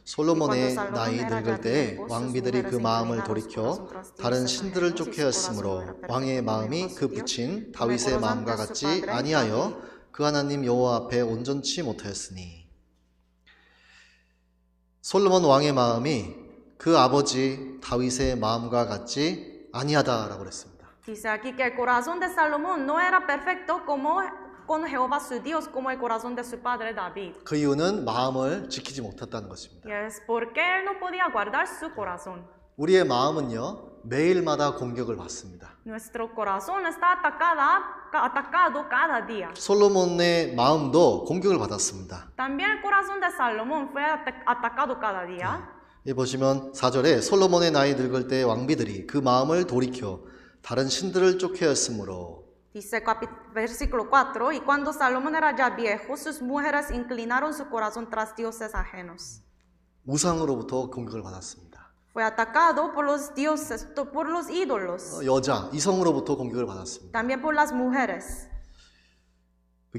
솔로몬의 나이 늙을 때 왕비들이 그 마음을 돌이켜 다른 신들을 쫓게하였으므로 왕의 마음이 그 붙인 다윗의 마음과 같지 아니하여 그 하나님 여호와 앞에 온전치 못하였으니. 솔로몬 왕의 마음이 그 아버지 다윗의 마음과 같지 아니하다라고 그랬습니다. Dice aquí que el corazón de Salomón no era perfecto como con Jehová su Dios, como el corazón de su padre David. 그 이유는 마음을 지키지 못했다는 것입니다. Y es porque él no podía guardar su corazón. 우리의 마음은요 매일마다 공격을 받습니다. Nuestro corazón está atacado cada día. 솔로몬의 마음도 공격을 받았습니다. También el corazón de Salomón fue atacado cada día. 이 보시면 4절에 솔로몬의 나이 늙을 때 왕비들이 그 마음을 돌이켜 다른 신들을 쫓게하였으므로. Dice versículo 4, y cuando Salomón era ya viejo, sus mujeres inclinaron su corazón tras dioses ajenos. 우상으로부터 공격을 받았습니다. Fue atacado por los dioses, por los ídolos. 여자, 이성으로부터 공격을 받았습니다. También por las mujeres.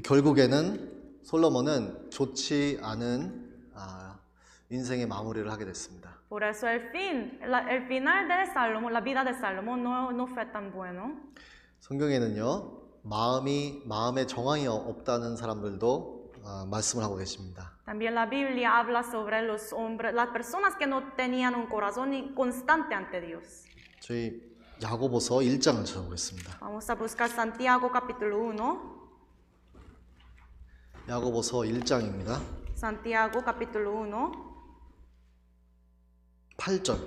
결국에는 솔로몬은 좋지 않은 인생의 마무리를 하게 됐습니다. Por eso el final de Salomón, la vida de Salomón no fue tan bueno. 성경에는요, 마음에 정황이 없다는 사람들도 말씀을 하고 계십니다. También la Biblia habla sobre los hombres, las personas que no tenían un corazón constante ante Dios. 저희 야고보서 1장을 찾아보겠습니다. Vamos a buscar Santiago capítulo 1. 야고보서 1장입니다. Santiago capítulo 1. 8절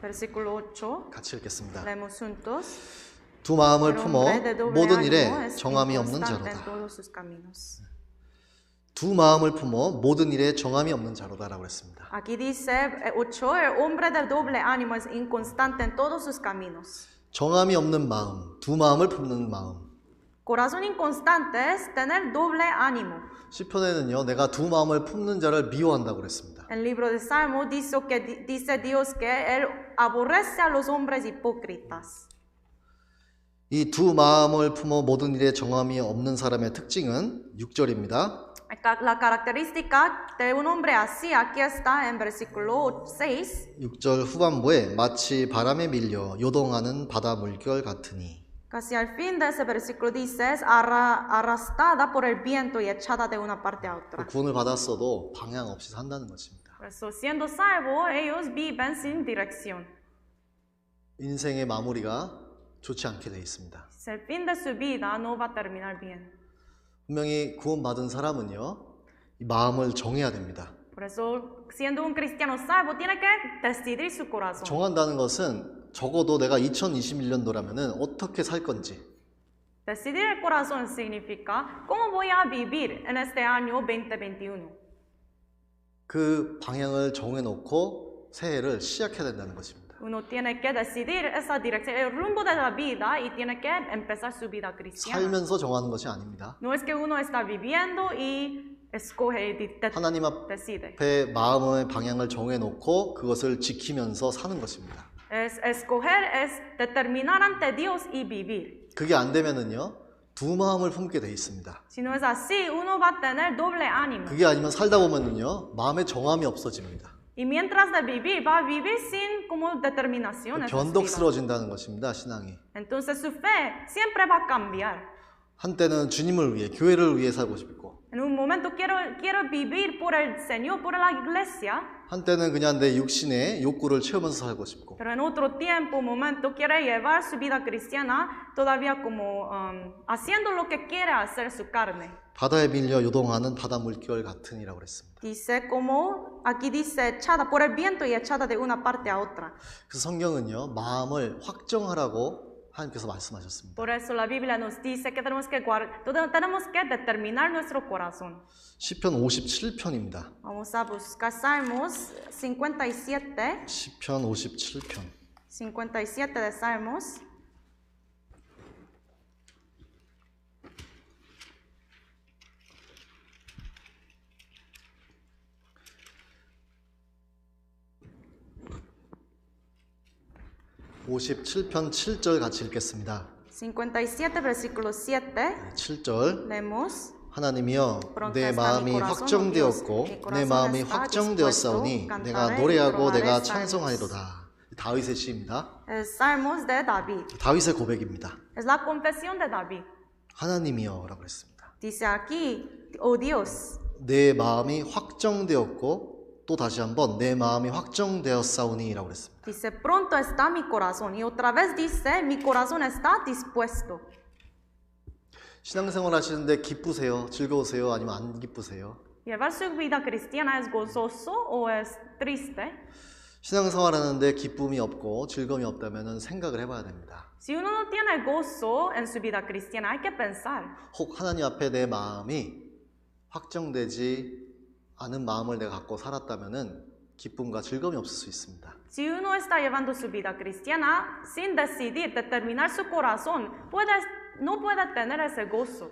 versículo 8. 같이 읽겠습니다. Leemos juntos. 두 마음을 품어 모든 일에 정함이 없는 자로다. 두 마음을 품어 모든 일에 정함이 없는 자로다라고 했습니다. Aquí dice 8, el hombre de doble ánimo es inconstante en todos sus caminos. 정함이 없는 마음, 두 마음을 품는 마음. Corazón inconstante es tener doble ánimo. 시편에는요, 내가 두 마음을 품는 자를 미워한다고 그랬습니다. El libro de Salmo dice Dios que él aborrece a los hombres hipócritas. 이 두 마음을 품어 모든 일에 정함이 없는 사람의 특징은 6절입니다. La característica de un hombre así aquí está en versículo 6. 6절 후반부에 마치 바람에 밀려 요동하는 바다 물결 같으니. Casi al fin de ese versículo dice es arrastrada por el viento y echada de una parte a otra. 구원을 받았어도 방향 없이 산다는 것입니다. Por eso, siendo salvo, ellos viven sin dirección. 인생의 마무리가 좋지 않게 되어 있습니다. El fin de su vida no va a terminar bien. 분명히 구원받은 사람은요, 이 마음을 정해야 됩니다. Por eso, siendo un cristiano salvo, tiene que decidir su corazón. 정한다는 것은 적어도 내가 2021년도라면은 어떻게 살 건지. Decidir el corazón significa cómo voy a vivir en este año 2021. 그 방향을 정해놓고 새해를 시작해야 된다는 것입니다. Uno tiene que decidir esa dirección, el rumbo de la vida y tiene que empezar su vida cristiana. 살면서 정하는 것이 아닙니다. No es que uno está viviendo y escoge, 하나님 앞에 마음의 방향을 정해놓고 그것을 지키면서 사는 것입니다. Escoger es determinar ante Dios y vivir. 그게 안 되면은요, 두 마음을 품게 돼 있습니다. Si no es así, uno va a tener doble ánimo. 그게 아니면 살다 보면은요, 마음의 정함이 없어집니다. Y mientras de vivir, va a vivir sin como determinación. 변덕스러워진다는 것입니다, 신앙이. Entonces su fe siempre va a cambiar. 한때는 주님을 위해, 교회를 위해 살고 싶고. En un momento quiero vivir por el Señor, por la iglesia. 한때는 그냥 내 육신의 욕구를 채우면서 살고 싶고. Pero en otro tiempo, momento, quiere llevar su vida cristiana todavía como haciendo lo que quiere hacer su carne. 바다에 밀려 요동하는 바다 물결 같으니라고 그랬습니다. Dice como, aquí dice, echada por el viento y echada de una parte a otra. 그래서 성경은요, 마음을 확정하라고 하나님께서 말씀하셨습니다. Por eso la Biblia nos dice que tenemos que determinar nuestro corazón. 시편 57편입니다. Vamos a buscar Salmos 57. 시편 57편. 57 de Salmos. (57편) 7절 같이 읽겠습니다. 57, versículo 7. 7절. Leemos. 하나님이여 내 마음이 확정되었고 내 마음이 확정되었사오니 내가 노래하고 내가 찬송하리로다. 다윗의 시입니다. Salmos de David. 다윗의 고백입니다. Es la confesión de David. 하나님이여라고 했습니다. Dice aquí, oh Dios. 내 마음이 확정되었고 또 다시 한번 내 마음이 확정되었사오니라고 했습니다. Dice pronto está mi corazón y otra vez dice mi corazón está dispuesto. 신앙생활 하시는데 기쁘세요? 즐거우세요? 아니면 안 기쁘세요? ¿Llevar su vida cristiana es gozoso o es triste? 신앙생활 하는데 기쁨이 없고 즐거움이 없다면 생각을 해봐야 됩니다. Si uno no tiene gozo en su vida cristiana, hay que pensar. 혹 하나님 앞에 내 마음이 확정되지 않은 마음을 내가 갖고 살았다면 기쁨과 즐거움이 없을 수 있습니다. Si uno está llevando su vida cristiana sin decidir, determinar su corazón, no puede tener ese gozo.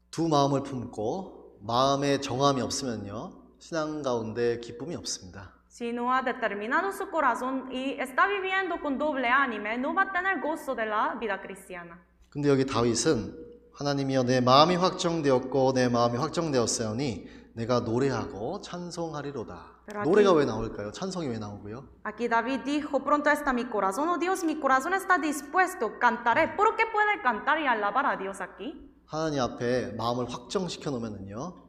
두 마음을 품고 마음에 정함이 없으면요 신앙 가운데 기쁨이 없습니다. Si no ha determinado su corazón y está viviendo con doble ánimo, no va a tener gozo de la vida cristiana. 근데 여기 다윗은 하나님이여 내 마음이 확정되었고 내 마음이 확정되었사오니 내가 노래하고 찬송하리로다. 노래가 왜 나올까요? 찬송이 왜 나오고요? Aquí David dijo, pronto está mi corazón, oh Dios, mi corazón está dispuesto, cantaré. ¿Por qué puede cantar y alabar a Dios aquí? 하나님 앞에 마음을 확정시켜 놓으면요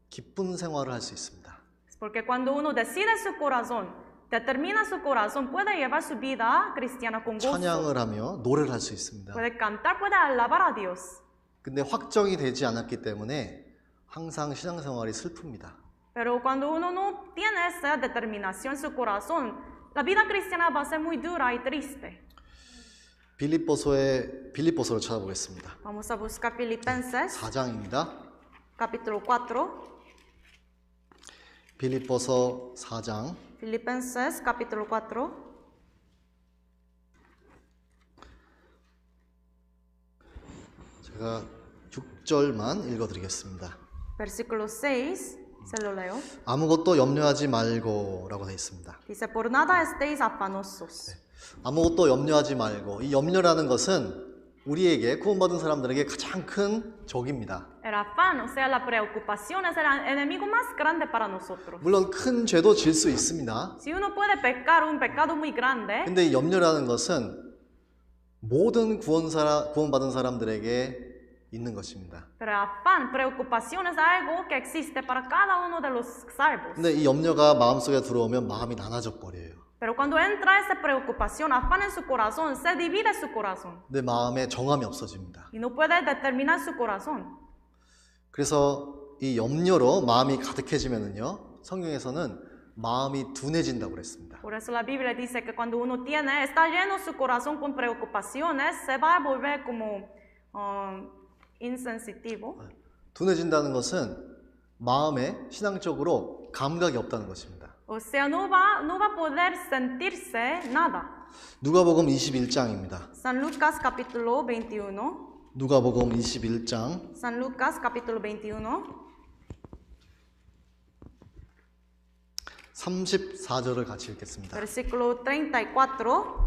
기쁜 생활을 할 수 있습니다. Porque cuando uno decide su corazón, determina su corazón, puede llevar su vida cristiana con gozo. 찬양을 하며 노래를 할 수 있습니다. Puede cantar, puede alabar a Dios. 근데 확정이 되지 않았기 때문에 항상 신앙생활이 슬픕니다. Pero cuando uno no tiene esa determinación en su corazón, la vida cristiana va a ser muy dura y triste. 빌립보서를 찾아보겠습니다. Vamos a buscar Filipenses, 4장입니다. capítulo 4. 빌립보서 4장 Filipenses, capítulo 4. 제가 6절만 읽어드리겠습니다. Versículo 6, se lo leo. 아무것도 염려하지 말고라고 되어 있습니다. Dice, por nada estéis afanosos. 아무것도 염려하지 말고, 이 염려라는 것은 우리에게 구원받은 사람들에게 가장 큰 적입니다. El afán, o sea, la preocupación es el enemigo más grande para nosotros. 물론 큰 죄도 질 수 있습니다. Si uno puede pecar un pecado muy grande, 근데 이 염려라는 것은 모든 구원받은 사람들에게 있는 것입니다. pero afán, preocupación es algo que existe para cada uno de los salvos. 근데 이 염려가 마음속에 들어오면 마음이 나눠져 버려요. Pero cuando entra esa preocupación, afán en su corazón, se divide su corazón. 내 마음에 정함이 없어집니다. Y no puede determinar su corazón. 그래서 이 염려로 마음이 가득해지면은요, 성경에서는 마음이 둔해진다고 그랬습니다. Por eso la Biblia dice que cuando uno está lleno su corazón con preocupaciones, se va a volver como insensitivo. 둔해진다는 것은 마음에 신앙적으로 감각이 없다는 것입니다. O sea, no va a poder sentirse nada. 누가복음 21장입니다. San Lucas capítulo 21. 누가복음 21장 San Lucas capítulo 21. 34절을 같이 읽겠습니다. Versículo 34.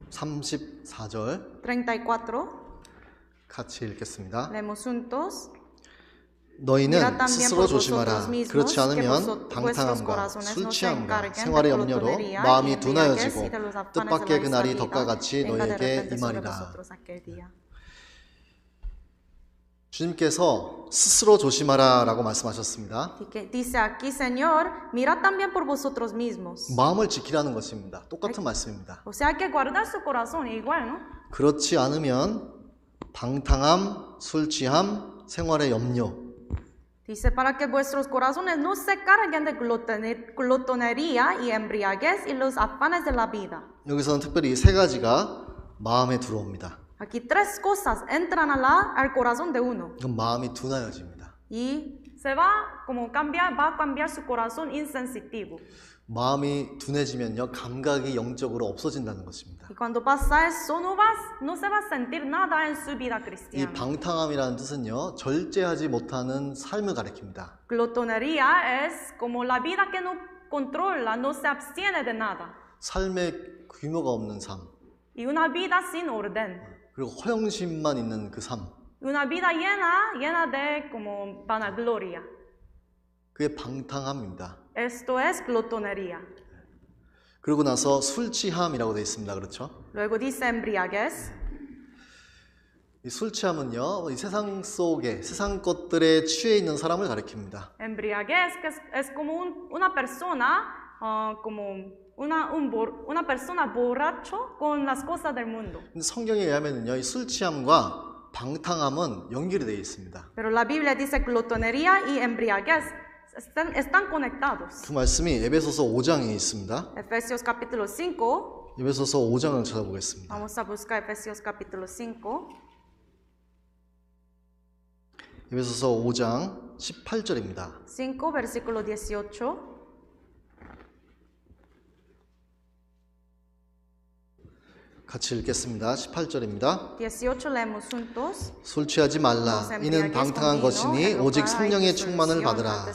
34절 34. 같이 읽겠습니다. Leemos juntos. 너희는 스스로 조심하라. 그렇지 않으면 방탕함과 술 취함과 생활의 염려로 마음이 둔하여지고 뜻밖의 그날이 덕과 같이 너희에게 임하리라. 주님께서 스스로 조심하라 라고 말씀하셨습니다. Dice aquí, Señor, mirad también por vosotros mismos. 마음을 지키라는 것입니다. 똑같은 말씀입니다. O sea, hay que guardar su corazón, igual, ¿no? 그렇지 않으면 방탕함, 술 취함, 생활의 염려. Dice, para que vuestros corazones no se carguen de glotonería y embriaguez y los afanes de la vida. 여기서는 특별히 이 세 가지가 마음에 들어옵니다. Aquí tres cosas entran al corazón de uno. 그럼 마음이 둔하여집니다. Y va a cambiar su corazón insensitivo. 마음이 둔해지면요, 감각이 영적으로 없어진다는 것입니다. Y cuando pasa eso, no se va a sentir nada en su vida 이 cristiana. 방탕함이라는 뜻은요, 절제하지 못하는 삶을 가리킵니다. Glotonería es como la vida que no controla, no se abstiene de nada. 삶의 규모가 없는 삶, Y una vida sin orden. 그리고 허영심만 있는 그 삶, Una vida llena de como vanagloria. 그게 방탕함입니다. Esto es glotonería. 그러고 나서 술 취함이라고 되어 있습니다. 그렇죠? Luego dice embriaguez. 이 술 취함은요, 이 세상 속에 세상 것들에 취해 있는 사람을 가리킵니다. Embriaguez que es como una persona, como una persona borracho con las cosas del mundo. 근데 성경에 의하면은요, 이 술 취함과 방탕함은 연결이 되어 있습니다. Pero la Biblia dice glotonería y embriaguez están conectados. 그 말씀이 에베소서 5장에 있습니다. Efesios capítulo 5. 에베소서 5장을 찾아보겠습니다. Vamos a buscar Efesios capítulo 5. 에베소서 5장 18절입니다. 5 versículo 18. 같이 읽겠습니다. 18절입니다. 18 leemos juntos. 술 취하지 말라. 이는 방탕한 것이니 오직 성령의 충만을 받으라.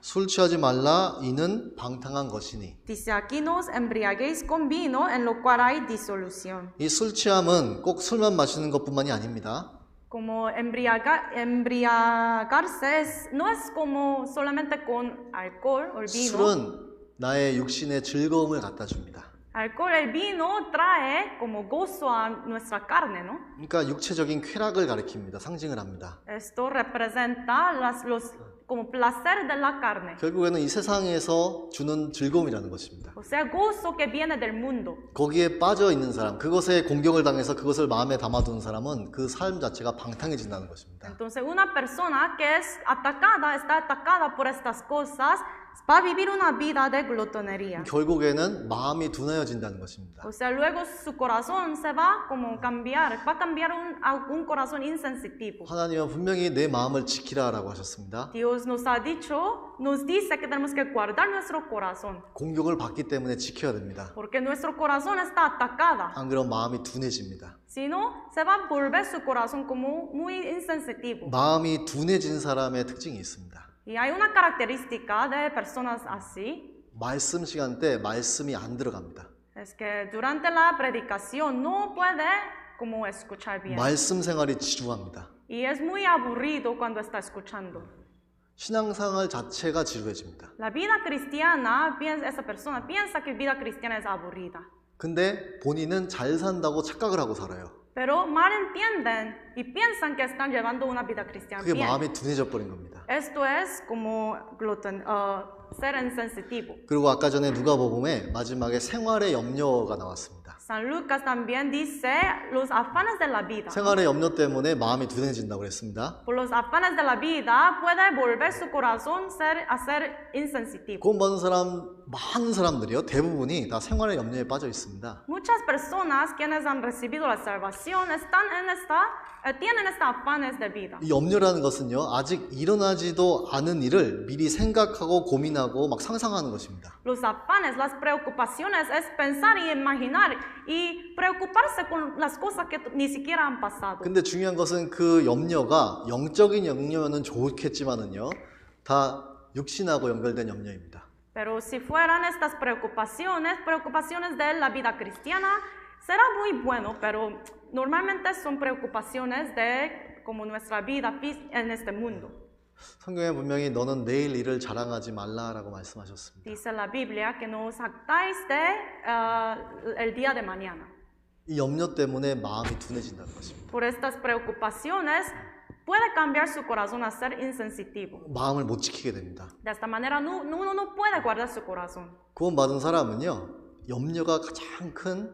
술 취하지 말라. 이는 방탕한 것이니. Dice aquí no os embriaguéis con vino en lo cual hay disolución. 이 술 취함은 꼭 술만 마시는 것뿐만이 아닙니다. Como embriagarse no es como solamente con alcohol o vino. 술은 나의 육신의 즐거움을 갖다 줍니다. Alcohol, el vino trae como gozo a nuestra carne, ¿no? 그러니까 육체적인 쾌락을 가리킵니다. 상징을 합니다. Esto representa los como placer de la carne. 결국에는 이 세상에서 주는 즐거움이라는 것입니다. O sea, gozo que viene del mundo. 거기에 빠져 있는 사람, 그것에 공경을 당해서 그것을 마음에 담아두는 사람은 그 삶 자체가 방탕해진다는 것입니다. Entonces, una persona que está atacada por estas cosas, va a vivir una vida de glotonería. 결국에는 마음이 둔하여진다는 것입니다. O sea, luego su corazón se va como cambiar, va a cambiar a un corazón insensitivo. 하나님은 분명히 내 마음을 지키라라고 하셨습니다. Dios nos dice que tenemos que guardar nuestro corazón. 공격을 받기 때문에 지켜야 됩니다. Porque nuestro corazón está atacada. 안 그러면 마음이 둔해집니다. Si no, se va a volver su corazón como muy insensitivo. 마음이 둔해진 사람의 특징이 있습니다. Y hay una característica de personas así. 말씀 시간 때 말씀이 안 들어갑니다. Es que durante la predicación no puede como escuchar bien. 말씀 생활이 지루합니다. Y es muy aburrido cuando está escuchando. 신앙생활 자체가 지루해집니다. La vida cristiana, esa persona piensa que vida cristiana es aburrida. 근데 본인은 잘 산다고 착각을 하고 살아요. Pero mal entienden y piensan que están llevando una vida cristiana 그게 bien. 마음이 둔해져 버린 겁니다. Esto es como ser insensitivo. 그리고 아까 전에 누가복음에 마지막에 생활의 염려가 나왔습니다. San Lucas también dice los afanes de la vida. 생활의 염려 때문에 마음이 둔해진다고 그랬습니다. Por los afanes de la vida puede volver su corazón a ser insensitivo. 구원받은 사람 많은 사람들이요 대부분이 다 생활의 염려에 빠져 있습니다. Muchas personas quienes han recibido la salvación tienen estos afanes de vida. 이 염려라는 것은요 아직 일어나지도 않은 일을 미리 생각하고 고민하고 막 상상하는 것입니다. Los afanes, las preocupaciones es pensar y imaginar y preocuparse con las cosas que ni siquiera han pasado. 근데 중요한 것은 그 염려가 영적인 염려면은 좋겠지만은요 다 육신하고 연결된 염려입니다. Pero si fueran estas preocupaciones de la vida cristiana, será muy bueno, pero normalmente son preocupaciones de como nuestra vida en este mundo. 성경에 분명히 너는 내일 일을 자랑하지 말라라고 말씀하셨습니다. Dice la Biblia que no os jactáis el día de mañana. 이 염려 때문에 마음이 둔해진다는 것입니다. Por estas preocupaciones puede cambiar su corazón a ser insensitivo. 마음을 못 지키게 됩니다. De esta manera uno no puede guardar su corazón. 구원받은 사람은요 염려가 가장 큰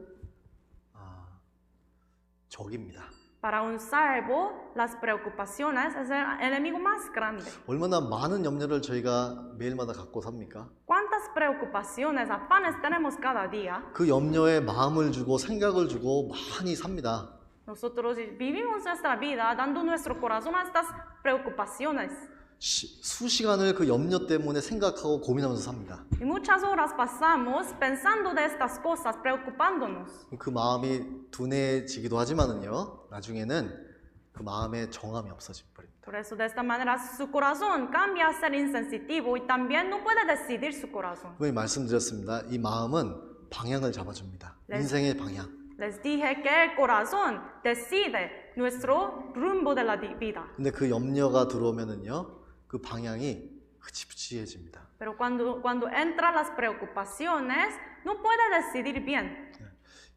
적입니다. Para un salvo, las preocupaciones es el enemigo más grande. 얼마나 많은 염려를 저희가 매일마다 갖고 삽니까? ¿Cuántas preocupaciones, afanes tenemos cada día? 그 염려에 마음을 주고 생각을 주고 많이 삽니다. Nosotros vivimos nuestra vida dando nuestro corazón a estas preocupaciones. 수시간을 그 염려 때문에 생각하고 고민하면서 삽니다. Y muchas horas pasamos pensando de estas cosas, preocupándonos. 그 마음이 둔해지기도 하지만은요, 나중에는 그 마음의 정함이 없어져 버립니다. Por eso de esta manera su corazón cambia a ser insensitivo y también no puede decidir su corazón. 분명히 말씀드렸습니다. 이 마음은 방향을 잡아줍니다. 인생의 방향. Les dije que el corazón decide nuestro rumbo de la vida. 근데 그 염려가 들어오면은요, 그 방향이 흐지부지해집니다. Pero cuando entran las preocupaciones, no puede decidir bien.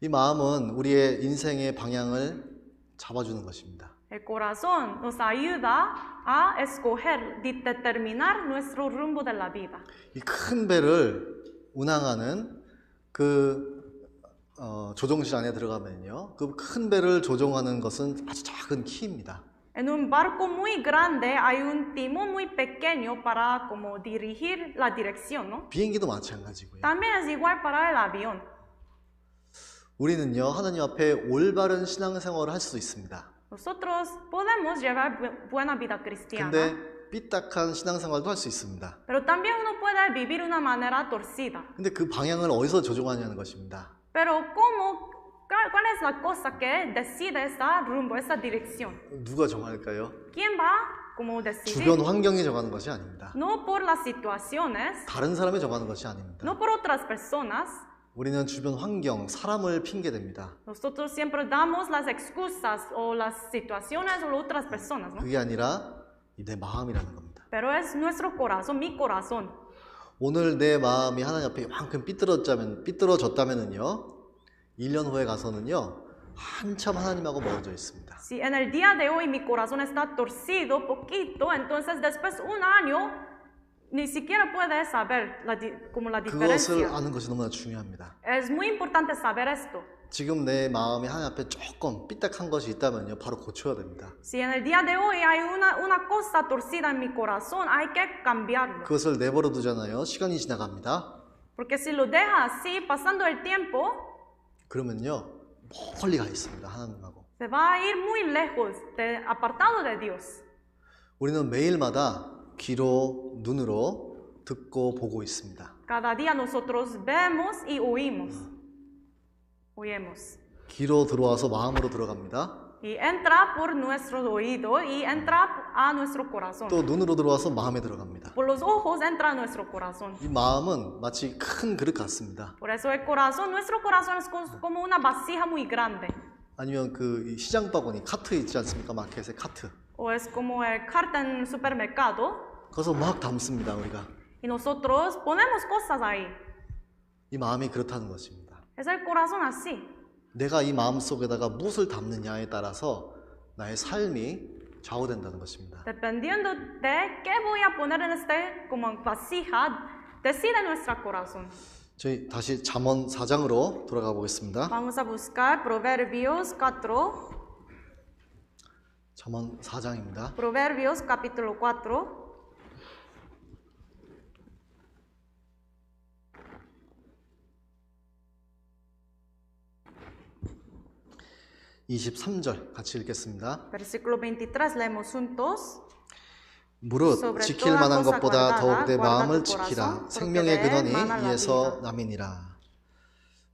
이 마음은 우리의 인생의 방향을 잡아주는 것입니다. El corazón nos ayuda a escoger, determinar nuestro rumbo de la vida. 이 큰 배를 운항하는 그 조종실 안에 들어가면요, 그 큰 배를 조종하는 것은 아주 작은 키입니다. En un barco muy grande hay un timón muy pequeño para como dirigir la dirección, ¿no? 비행기도 마찬가지고요. También es igual para el avión. 우리는요, 하나님 앞에 올바른 신앙생활을 할 수 있습니다. Nosotros podemos llevar buena vida cristiana. 근데 삐딱한 신앙생활도 할 수 있습니다. Pero también uno puede vivir de una manera torcida. 근데 그 방향을 어디서 조종하냐는 것입니다. Pero ¿cuál es la cosa que decide esa rumbo, esa dirección? 누가 정할까요? ¿Quién va como decidir? 주변 환경이 정하는 것이 아닙니다. No por las situaciones, 다른 사람이 정하는 것이 아닙니다. no por otras personas. 우리는 주변 환경, 사람을 핑계댑니다. Nosotros siempre damos las excusas o las situaciones o otras personas, ¿no? 그게 아니라 내 마음이라는 겁니다. Pero es nuestro corazón, mi corazón. 오늘 내 마음이 하나님 앞에 이만큼 삐뚤어졌다면은요, 1년 후에 가서는요, 한참 하나님하고 멀어져 있습니다. Si en el día de hoy mi corazón está torcido poquito, entonces después un año ni siquiera puede saber como la 그것을 diferencia. 아는 것이 너무나 중요합니다. Es muy importante saber esto. 지금 내 마음이 하나님 앞에 조금 삐딱한 것이 있다면요, 바로 고쳐야 됩니다. Si en el día de hoy hay una cosa torcida en mi corazón, hay que cambiarlo. 그것을 내버려 두잖아요. 시간이 지나갑니다. Porque si lo deja así, pasando el tiempo, 그러면요, 멀리 가 있습니다. 하나님하고. se va a ir muy lejos, apartado de Dios. 우리는 매일마다 귀로, 눈으로 듣고 보고 있습니다. Cada día nosotros vemos y oímos. 귀로 들어와서 마음으로 들어갑니다. Y entra por nuestro oído y entra a nuestro corazón. 또 눈으로 들어와서 마음에 들어갑니다. Por los ojos entra a nuestro corazón. 이 마음은 마치 큰 그릇 같습니다. Por eso el corazón, nuestro corazón es como una vasija muy grande. 아니면 그 시장 바구니 카트 있지 않습니까? 마켓의 카트. O es como el carta en el supermercado. 거기서 막 담습니다, 우리가. Y nosotros ponemos cosas ahí. 이 마음이 그렇다는 것입니다. Es el corazón así. 내가 이 마음 속에다가 무엇을 담느냐에 따라서 나의 삶이 좌우된다는 것입니다. Dependiendo de qué voy a poner en como vasija, decide nuestro corazón. 저희 다시 잠언 4장으로 돌아가 보겠습니다. Vamos a buscar Proverbios 4. 잠언 4장입니다. Proverbios capítulo 4. 23절 같이 읽겠습니다. Versículo 23 leemos juntos. 무릇 지킬 만한 것보다 더욱 내 마음을 지키라. 생명의 근원이 이에서 남이니라.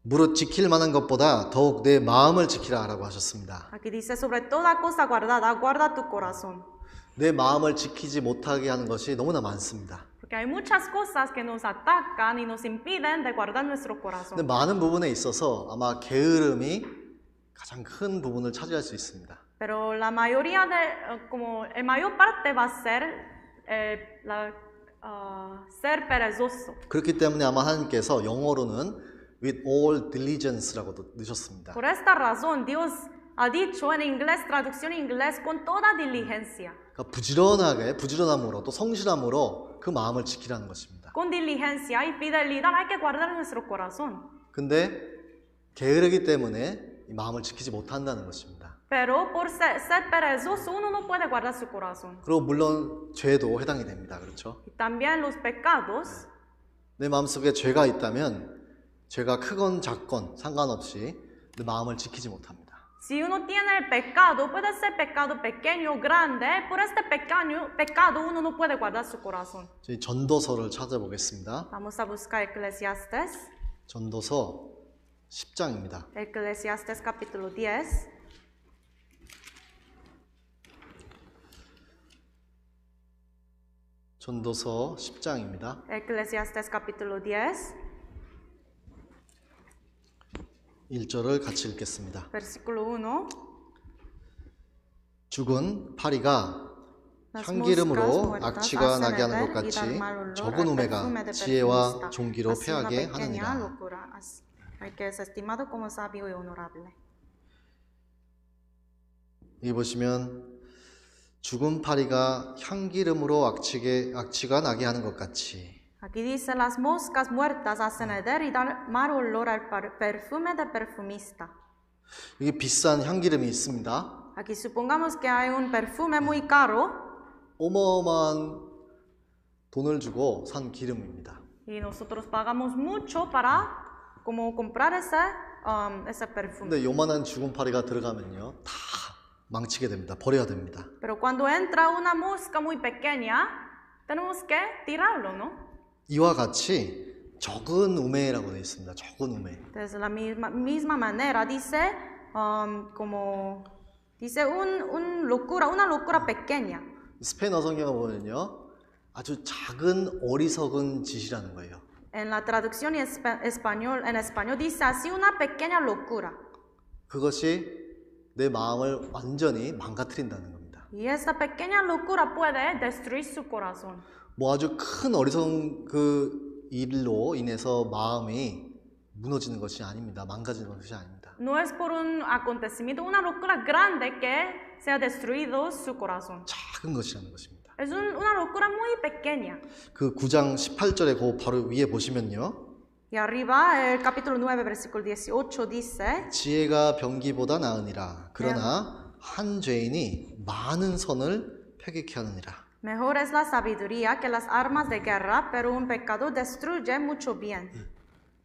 무릇 지킬 만한 것보다 더욱 내 마음을 지키라 라고 하셨습니다. Aquí dice sobre toda cosa guardada, guarda tu corazón. 내 마음을 지키지 못하게 하는 것이 너무나 많습니다. Porque hay muchas cosas que nos atacan y nos impiden de guardar nuestro corazón. 근데 많은 부분에 있어서 아마 게으름이 가장 큰 부분을 차지할 수 있습니다. Pero la mayoría como el mayor parte va a ser ser perezoso. 그렇기 때문에 아마 하나님께서 영어로는 with all diligence라고도 넣으셨습니다. Por esta razón Dios ha dicho en inglés, traducción en inglés, con toda diligencia. 그러니까 부지런함으로 또 성실함으로 그 마음을 지키라는 것입니다. Con diligencia y fidelidad hay que guardar nuestro corazón. 근데 게으르기 때문에 이 마음을 지키지 못한다는 것입니다. Pero por ser perezoso uno no puede guardar su corazón. 그리고 물론 죄도 해당이 됩니다. 그렇죠? Y también los pecados. 내 마음속에 죄가 있다면 죄가 크건 작건 상관없이 내 마음을 지키지 못합니다. Si uno tiene el pecado, puede ser pecado pequeño o grande, por este pecado uno no puede guardar su corazón. 저희 전도서를 찾아보겠습니다. Vamos a buscar Eclesiastes. 전도서 10장입니다. Eclesiastes capítulo 10. 전도서 10장입니다. Eclesiastes capítulo 10, 1절을 같이 읽겠습니다. versículo 1. 죽은 파리가 향기름으로 악취가 나게 하는 것 같이 적은 우매가 지혜와 존귀로 패하게 하느니라. 여기 보시면 죽은 파리가 향기름으로 악취가 나게 하는 것 같이 Aquí dice, las moscas muertas hacen heder y dar mal olor al perfume de perfumista. 여기 비싼 향기름이 있습니다. Aquí supongamos que hay un perfume muy caro. 어마어마한 돈을 주고 산 기름입니다. Y nosotros pagamos mucho para como comprar ese perfume. 근데 요만한 죽은 파리가 들어가면요, 다 망치게 됩니다. 버려야 됩니다. Pero cuando entra una mosca muy pequeña, tenemos que tirarlo, ¿no? 이와 같이 적은 우매라고 되어 있습니다. 적은 우매. De la misma manera dice como dice una locura pequeña. 스페인어 성경을 보면요, 아주 작은 어리석은 짓이라는 거예요. En la traducción en español dice así una pequeña locura. 그것이 내 마음을 완전히 망가뜨린다는 겁니다. Y esta pequeña locura puede destruir su corazón. 뭐 아주 큰 어리석은 그 일로 인해서 마음이 무너지는 것이 아닙니다. 망가지는 것이 아닙니다. No es por un acontecimiento, una locura grande que se ha destruido su corazón. 작은 것이라는 것입니다. Es una locura muy pequeña. 그 9장 18절에 그 바로 위에 보시면요. Y arriba, el capítulo 9, versículo 18 dice, 지혜가 병기보다 나으니라. 그러나 한 죄인이 많은 선을 패기케 하느니라. Mejor es la sabiduría que las armas de guerra, pero un pecado destruye mucho bien.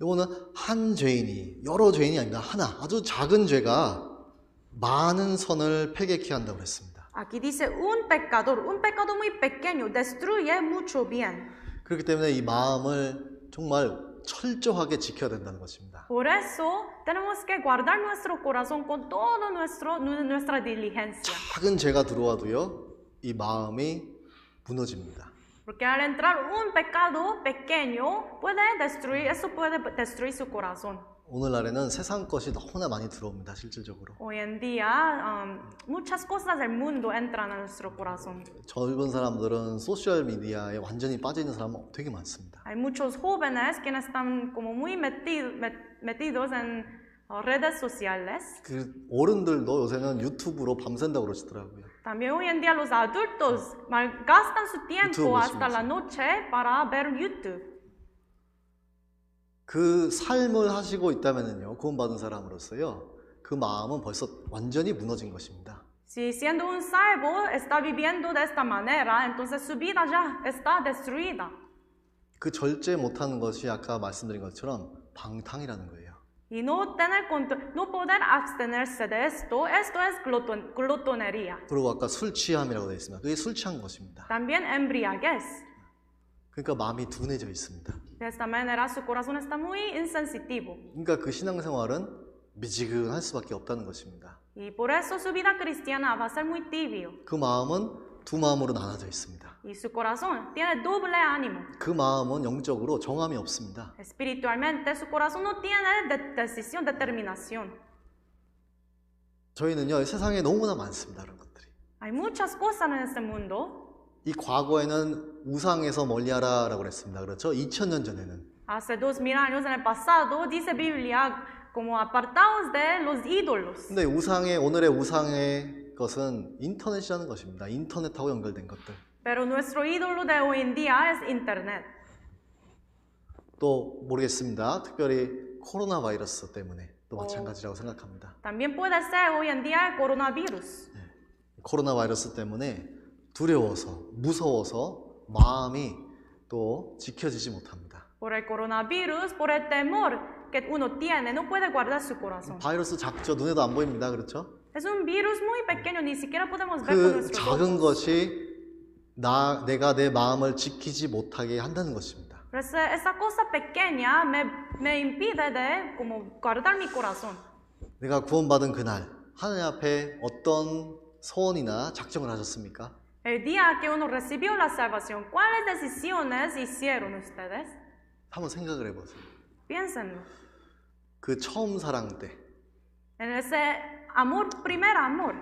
이거는 한 죄인이, 여러 죄인이 아닙니다. 하나, 아주 작은 죄가 많은 선을 패게케 한다고 그랬습니다. Aquí dice un pecado muy pequeño destruye mucho bien. 그렇기 때문에 이 마음을 정말 철저하게 지켜야 된다는 것입니다. Por eso tenemos que guardar nuestro corazón con toda nuestra diligencia. 작은 죄가 들어와도요, 이 마음이 무너집니다. Porque al entrar un pecado pequeño puede destruir su corazón. 오늘날에는 세상 것이 너무나 많이 들어옵니다. 실질적으로. Hoy en día muchas cosas del mundo entran a nuestro corazón. 젊은 사람들은 소셜 미디어에 완전히 빠져 있는 사람은 되게 많습니다. Hay muchos jóvenes que están como muy metidos en redes sociales. 그 어른들도 요새는 유튜브로 밤샌다고 그러시더라고요. También hoy en día los adultos malgastan su tiempo hasta la noche para ver YouTube. 그 삶을 하시고 있다면요, 구원받은 사람으로서요, 그 마음은 벌써 완전히 무너진 것입니다. Si siendo un salvo está viviendo de esta manera, entonces su vida ya está destruida. 그 절제 못하는 것이 아까 말씀드린 것처럼 방탕이라는 거예요. Y no poder abstenerse de esto es glotonería. 그리고 아까 술 취함이라고 되어 있습니다. 그게 술 취한 것입니다. También embriaguez. 그러니까 마음이 둔해져 있습니다. De esta manera su corazón está muy insensitivo. 그러니까 그 신앙생활은 미지근할 수밖에 없다는 것입니다. Y por eso su vida cristiana va a ser muy tibio. 그 마음은 두 마음으로 나눠져 있습니다. Y su corazón tiene doble ánimo. 그 마음은 영적으로 정함이 없습니다. Espiritualmente su corazón no tiene decisión, determinación. 저희는요, 세상에 너무나 많습니다, 그런 것들이. Hay muchas cosas en este mundo. 이 과거에는 우상에서 멀리하라라고 그랬습니다. 그렇죠? 2000년 전에는. Hace 2000 años en el pasado dice Biblia como apartados de los ídolos. 근데 오늘의 우상의 것은 인터넷이라는 것입니다. 인터넷하고 연결된 것들. Pero nuestro ídolo de hoy en día es internet. 또 모르겠습니다. 특별히 코로나 바이러스 때문에 또 마찬가지라고 생각합니다. También puede ser hoy en día el coronavirus. 네. 코로나 바이러스 때문에 두려워서, 무서워서 마음이 또 지켜지지 못합니다. Por el coronavirus, por el temor que uno tiene, no puede guardar su corazón. 바이러스 작죠. 눈에도 안 보입니다. 그렇죠? Es un virus muy pequeño, ni siquiera podemos ver con 그 nuestros 작은 ojos. 것이 내가 내 마음을 지키지 못하게 한다는 것입니다. Pero esa cosa pequeña me impide de como guardar mi corazón. 내가 구원받은 그날 하나님 앞에 어떤 소원이나 작정을 하셨습니까? El día que uno recibió la salvación, ¿cuáles decisiones hicieron ustedes? 한번 생각을 해보세요. Piénsenlo. 그 처음 사랑 때 En ese amor, primer amor.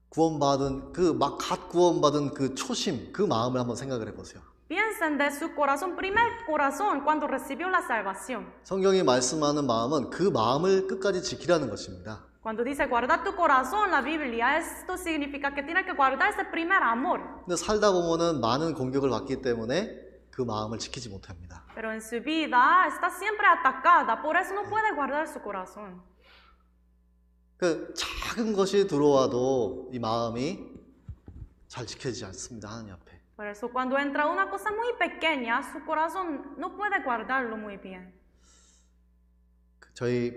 구원받은 그 막 갓 구원받은 그 초심, 그 마음을 한번 생각을 해보세요. Piensen de su corazón, primer corazón, cuando recibió la salvación. 성경이 말씀하는 마음은 그 마음을 끝까지 지키라는 것입니다. Cuando dice guarda tu corazón, la Biblia, esto significa que tiene que guardar ese primer amor. 근데 살다 보면은 많은 공격을 받기 때문에 그 마음을 지키지 못합니다. Pero en su vida está siempre atacada, por eso no puede guardar su corazón. 그 작은 것이 들어와도 이 마음이 잘 지켜지지 않습니다. 하나님 앞에. Por eso cuando entra una cosa muy pequeña, su corazón no puede guardarlo muy bien. 저희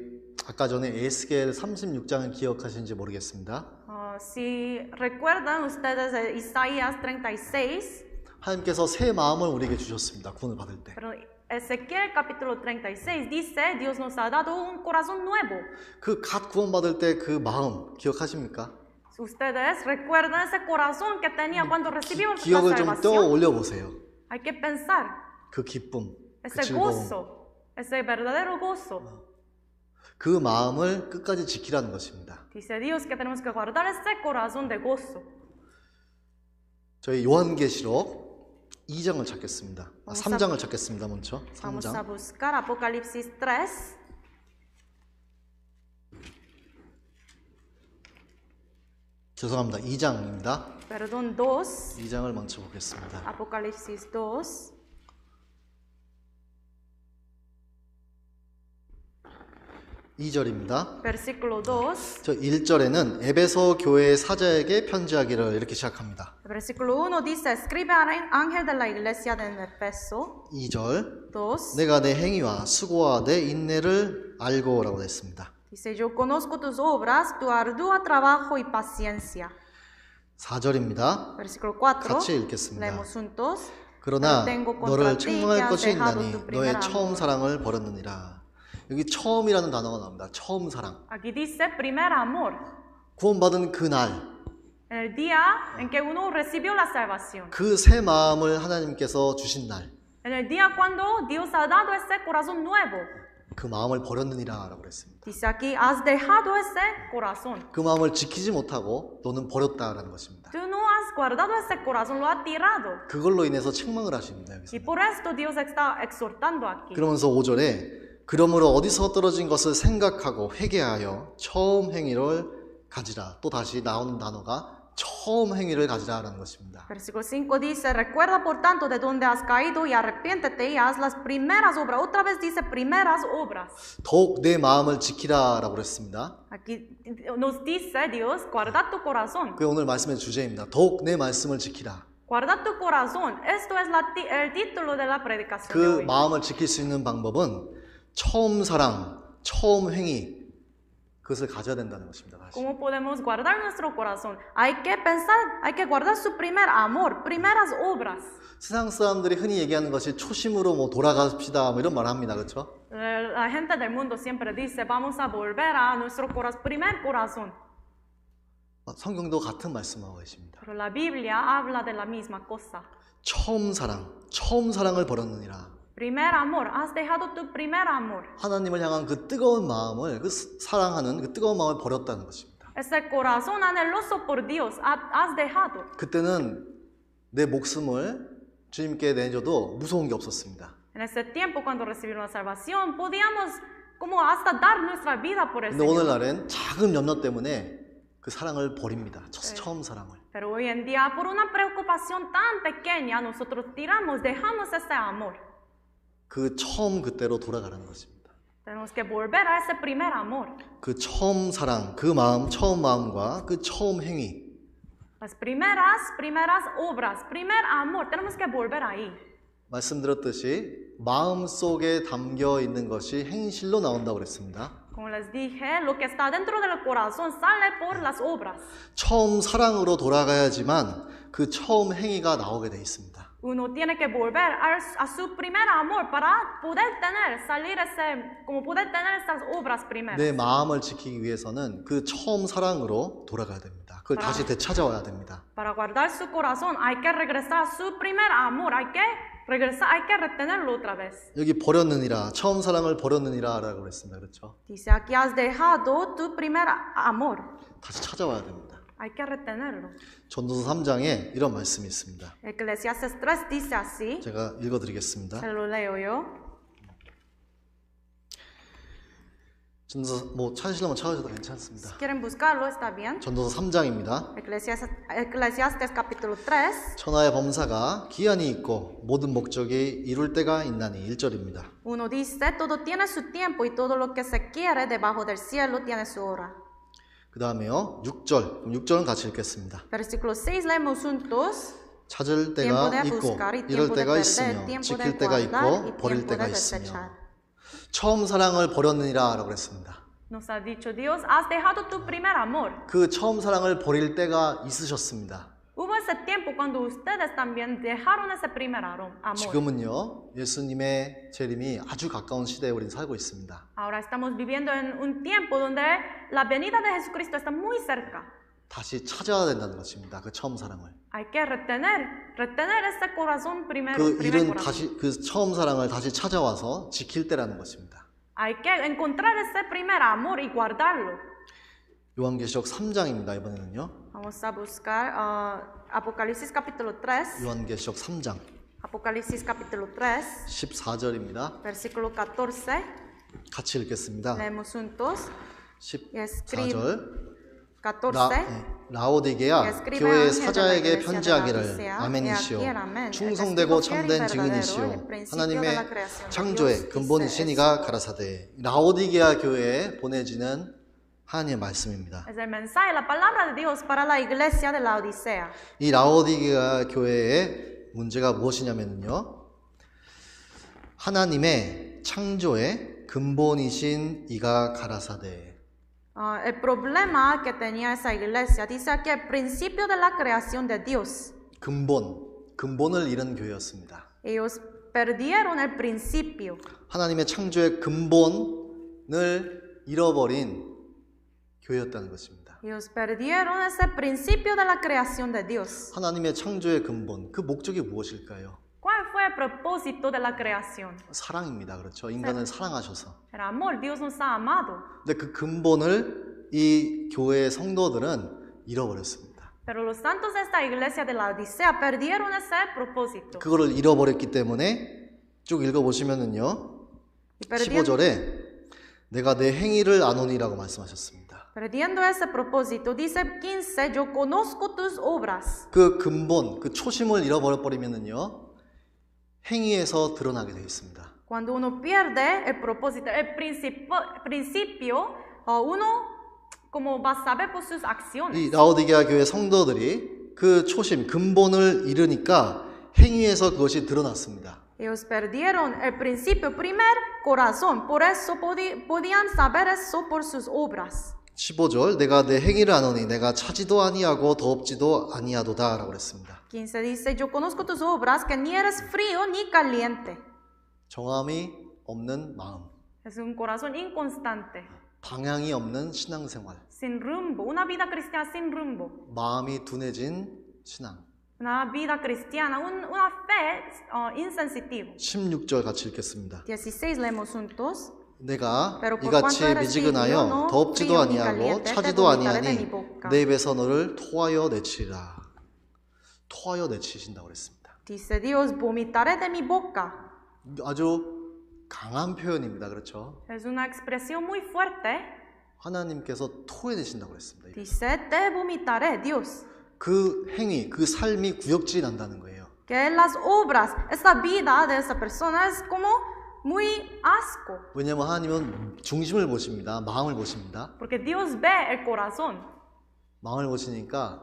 아까 전에 에스겔 36장을 기억하시는지 모르겠습니다. Si recuerdan ustedes Isaías 36, 하나님께서 새 마음을 우리에게 주셨습니다. 구원을 받을 때. pero Ezequiel capítulo 36 dice, Dios nos ha dado un corazón nuevo. 그 갓 구원받을 때 그 마음 기억하십니까? Ustedes recuerdan ese corazón que tenía cuando recibió la 기억을 좀 salvación. 떠올려 보세요. Hay que pensar, 그 기쁨, 그 ese 즐거움. gozo, ese verdadero gozo. 그 마음을 끝까지 지키라는 것입니다. Dice Dios que tenemos que guardar ese corazón de gozo. 저희 요한계시록 2장을 찾겠습니다. 3장을 찾겠습니다. 먼저 Vamos a 3장. buscar Apocalipsis 3. 죄송합니다. 2장입니다. Perdón, 2. 2장을 먼저 보겠습니다. Apocalipsis 2. 2절입니다. Versículo 2. 저 1절에는 에베소 교회의 사자에게 편지하기를 이렇게 시작합니다. Versículo 1 dice, escribe al ángel de la iglesia de Efeso. 2절 2. 내가 내 행위와 수고와 내 인내를 알고라고 했습니다. Dice, yo conozco tus obras, tu arduo trabajo y paciencia. 4절입니다. Versículo 4. 같이 읽겠습니다. Leemos juntos. 그러나 너를 책망할 것이 dejado 있나니 tu primer 너의 처음 amor. 사랑을 버렸느니라. 여기 처음이라는 단어가 나옵니다. 처음 사랑. Aquí dice primer amor. 구원받은 그날 En el día en que uno recibió la salvación. 그 새 마음을 하나님께서 주신 날 En el día cuando Dios ha dado ese corazón nuevo. 그 마음을 버렸느니라 라고 그랬습니다. Dice aquí, has dejado ese corazón. 그 마음을 지키지 못하고 너는 버렸다라는 것입니다. Tú no has guardado ese corazón, lo has tirado. 그걸로 인해서 책망을 하십니다. 여기서. Y por esto Dios está exhortando aquí. 그러면서 5절에 그러므로 어디서 떨어진 것을 생각하고 회개하여 처음 행위를 가지라. 또 다시 나오는 단어가 처음 행위를 가지라라는 것입니다. Versículo 5 dice, recuerda por tanto de donde has caído y arrepiéntete y haz las primeras obras. Otra vez dice primeras obras. 더욱 내 마음을 지키라라고 그랬습니다. Aquí nos dice Dios, guarda tu corazón. 그게 오늘 말씀의 주제입니다. 더욱 내 말씀을 지키라. Guarda tu corazón. Esto es el título de la predicación de 그 hoy. 마음을 지킬 수 있는 방법은 처음 사랑, 처음 행위 그것을 가져야 된다는 것입니다. 다시. ¿Cómo podemos guardar nuestro corazón? Hay que pensar, hay que guardar su primer amor, primeras obras. 세상 사람들이 흔히 얘기하는 것이 초심으로 뭐 돌아갑시다 뭐 이런 말 합니다. 그렇죠? La gente del mundo siempre dice, vamos a volver a nuestro primer corazón. 성경도 같은 말씀하고 계십니다. Pero la Biblia habla de la misma cosa. 처음 사랑을 버렸느니라. Primer amor, has dejado tu primer amor. 하나님을 향한 그 뜨거운 마음을, 그 사랑하는 그 뜨거운 마음을 버렸다는 것입니다. Ese corazón anheloso por Dios, has dejado. 그때는 내 목숨을 주님께 내줘도 무서운 게 없었습니다. En ese tiempo, cuando recibimos la salvación, podíamos como hasta dar nuestra vida por el 근데 Señor. 오늘날엔 작은 염려 때문에 그 사랑을 버립니다. 처음 사랑을. Pero hoy en día, por una preocupación tan pequeña, nosotros dejamos ese amor. 그 처음 그때로 돌아가는 것입니다. Tenemos que volver a ese primer amor. 그 처음 사랑, 그 마음, 처음 마음과 그 처음 행위. Las primeras obras, primer amor, tenemos que volver ahí. 말씀드렸듯이 마음 속에 담겨 있는 것이 행실로 나온다고 그랬습니다. Como les dije, lo que está dentro del corazón sale por las obras. 처음 사랑으로 돌아가야지만 그 처음 행위가 나오게 돼 있습니다. Uno tiene que volver a su primer amor para poder tener estas obras primeras. 내 마음을 지키기 위해서는 그 처음 사랑으로 돌아가야 됩니다. 그걸 다시 되찾아와야 됩니다. Para guardar su corazón hay que regresar a su primer amor, hay que regresar, hay que retenerlo otra vez. 여기 버렸느니라, 처음 사랑을 버렸느니라라고 그랬습니다. 그렇죠? Dice, aquí has dejado tu primer amor. 다시 찾아와야 됩니다. Hay que retenerlo. 전도서 3장에 이런 말씀이 있습니다. Eclesiastes 3 dice así. 제가 읽어드리겠습니다. Se lo leo yo. 전도서 뭐 찾으시려면 찾으셔도 괜찮습니다. Si quieren buscarlo, está bien. 전도서 3장입니다. Eclesiastes capítulo 3. 천하의 범사가 기한이 있고 모든 목적이 이룰 때가 있나니 1절입니다. Uno dice, todo tiene su tiempo y todo lo que se quiere debajo del cielo tiene su hora. 그 다음에요 6절, 6절은 같이 읽겠습니다. Versículo 6 leemos juntos. 찾을 때가 있고 이럴 때가 있으며 지킬 때가 있고 버릴 때가 있으며 처음 사랑을 버렸느니라 라고 했습니다. Nos ha dicho Dios, has dejado tu primer amor. 그 처음 사랑을 버릴 때가 있으셨습니다. Hubo ese tiempo cuando ustedes también dejaron ese primer amor. 지금은요 예수님의 재림이 아주 가까운 시대에 우리는 살고 있습니다. Ahora estamos viviendo en un tiempo donde la venida de Jesucristo está muy cerca. 다시 찾아야 된다는 것입니다. 그 처음 사랑을. Hay que retener ese corazón primero. 그 일은 다시 그 처음 사랑을 다시 찾아와서 지킬 때라는 것입니다. Hay que encontrar ese primer amor y guardarlo. 요한계시록 3장입니다. 이번에는요. Vamos a buscar Apocalipsis capítulo 3. 요한계시록 3장. Apocalipsis capítulo 3. 14절입니다. Versículo 14. 같이 읽겠습니다. Leemos juntos. 14절. 14. 라오디게아 교회의 사자에게 편지하기를 아멘이시오 충성되고 참된 증인이시오 하나님의 창조의 근본이신 이가 가라사대. 라오디게아 교회에 보내지는 하나님의 말씀입니다. Es el mensaje, la palabra de Dios para la iglesia de la Odisea. 이 라오디게아 교회의 문제가 무엇이냐면요, 하나님의 창조의 근본이신 이가 가라사대. El problema que tenía esa iglesia dice que el principio de la creación de Dios. 근본을 잃은 교회였습니다. Ellos perdieron el principio. 하나님의 창조의 근본을 잃어버린 교회였다는 것입니다. Ellos perdieron ese principio de la creación de Dios. 하나님의 창조의 근본, 그 목적이 무엇일까요? ¿Cuál fue el propósito de la creación? 사랑입니다. 그렇죠? 인간을 사랑하셔서. El amor, Dios nos ha amado. 근데 그 근본을 이 교회의 성도들은 잃어버렸습니다. Pero los santos de esta iglesia de la Odisea perdieron ese propósito. 그거를 잃어버렸기 때문에 쭉 읽어보시면은요, 15절에 내가 내 행위를 아노니라고 말씀하셨습니다. Perdiendo ese propósito, dice 15, yo conozco tus obras. 그 근본, 그 초심을 잃어버려버리면은요, 행위에서 드러나게 되어 있습니다. Cuando uno pierde el propósito, el principio, uno como va a saber por sus acciones. 이 라오디게아 교회 성도들이 그 초심, 근본을 잃으니까 행위에서 그것이 드러났습니다. Ellos perdieron el principio, primer corazón, por eso podían saber eso por sus obras. 15절 내가 내 행위를 아노니 내가 차지도 아니하고 더웁지도 아니하도다 라고 그랬습니다. 15 dice, yo conozco tus obras, que ni eres frío ni caliente. 정함이 없는 마음. Es un corazón inconstante. 방향이 없는 신앙생활. Sin rumbo, una vida cristiana sin rumbo. 마음이 둔해진 신앙. Una vida cristiana, una fe insensitiva. 16절 같이 읽겠습니다. 16 leemos juntos. 내가 이같이 미지근하여 더웁지도 아니하고 차지도 아니하니 내 입에서 너를 토하여 내치리라. 토하여 내치신다고 그랬습니다. Dice Dios, vomitaré de mi boca. 아주 강한 표현입니다. 그렇죠? Es una expresión muy fuerte. 하나님께서 토해내신다고 그랬습니다. Dice, te vomitaré, Dios. 그 행위, 그 삶이 구역질이 난다는 거예요. Que las obras, esta vida de esa persona es como muy asco. 왜냐하면 하나님은 중심을 보십니다. 마음을 보십니다. Porque Dios ve el corazón. 마음을 보시니까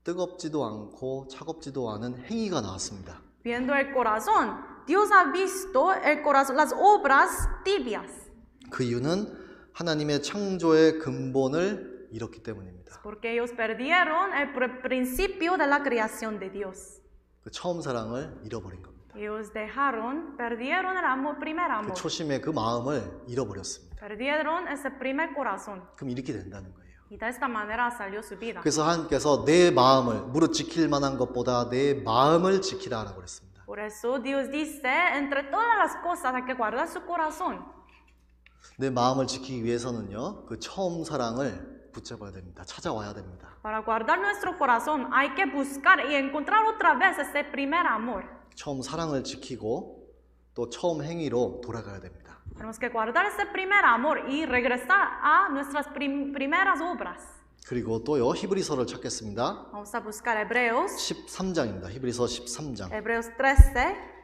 뜨겁지도 않고 차갑지도 않은 행위가 나왔습니다. Viendo el corazón, Dios ha visto el corazón, las obras tibias. 그 이유는 하나님의 창조의 근본을 잃었기 때문입니다. Porque ellos perdieron el principio de la creación de Dios. 그 처음 사랑을 잃어버린 겁니다. Ellos perdieron el amor, primer amor. 그 초심의 그 마음을 잃어버렸습니다. Perdieron ese primer corazón. 그럼 이렇게 된다는 거예요. Y de esta manera salió su vida. 그래서 하나님께서 내 마음을 무릇 지킬 만한 것보다 내 마음을 지키라라고 그랬습니다. Por eso Dios dice, entre todas las cosas hay que guardar su corazón. 내 마음을 지키기 위해서는요, 그 처음 사랑을 붙잡아야 됩니다. 찾아와야 됩니다. Para guardar nuestro corazón hay que buscar y encontrar otra vez ese primer amor. 처음 사랑을 지키고 또 처음 행위로 돌아가야 됩니다. Tenemos que guardar ese primer amor y regresar a nuestras primeras obras. 그리고 또요, 히브리서를 찾겠습니다. Vamos a buscar Hebreos. 13장입니다. 히브리서 13장. Hebreos 13.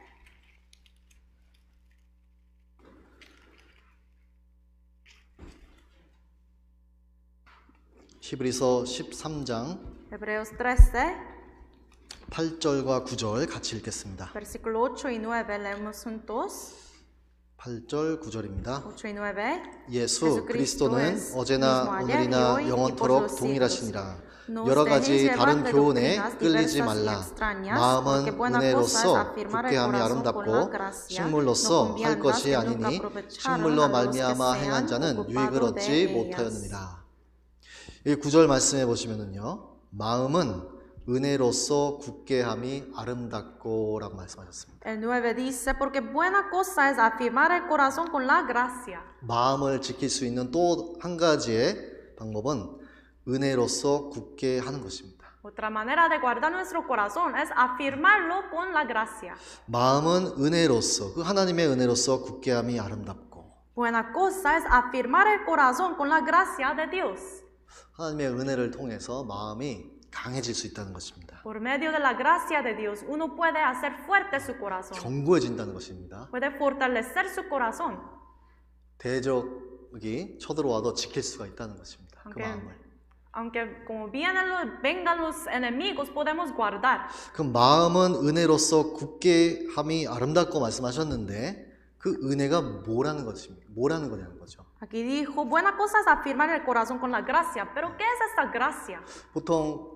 히브리서 13장 Hebreos 13, 8절과 9절 같이 읽겠습니다. versículo 8 y 9, leemos juntos. 8절 9절입니다. 8 y 9. 예수 그리스도는 어제나 오늘이나 영원토록 동일하시니라. 여러 가지 다른 교훈에 끌리지 말라. 마음은 은혜로서 굳게함이 아름답고 식물로서 할 것이 아니니 식물로 말미암아 행한 자는 유익을 얻지 못하였느니라. 이 9절 말씀해 보시면은요, 마음은 은혜로서 굳게함이 아름답고 라고 말씀하셨습니다. El 9 dice, porque buena cosa es afirmar el corazón con la gracia. 마음을 지킬 수 있는 또 한 가지의 방법은 은혜로서 굳게 하는 것입니다. Otra manera de guardar nuestro corazón es afirmarlo con la gracia. 마음은 은혜로서, 그 하나님의 은혜로서 굳게함이 아름답고 Buena cosa es afirmar el corazón con la gracia de Dios. 하나님의 은혜를 통해서 마음이 강해질 수 있다는 것입니다. Por medio de la gracia de Dios, uno puede hacer fuerte su corazón. 견고해진다는 것입니다. Puede fortalecer su corazón. 대적이 쳐들어와도 지킬 수가 있다는 것입니다. 그 마음을. Aunque como vengan los enemigos, podemos guardar. 그 마음은 은혜로서 굳게함이 아름답고 말씀하셨는데 그 은혜가 뭐라는 것입니까? 뭐라는 거냐는 거죠. Aquí dijo, buena cosa es afirmar el corazón con la gracia. Pero ¿qué es esta gracia? 보통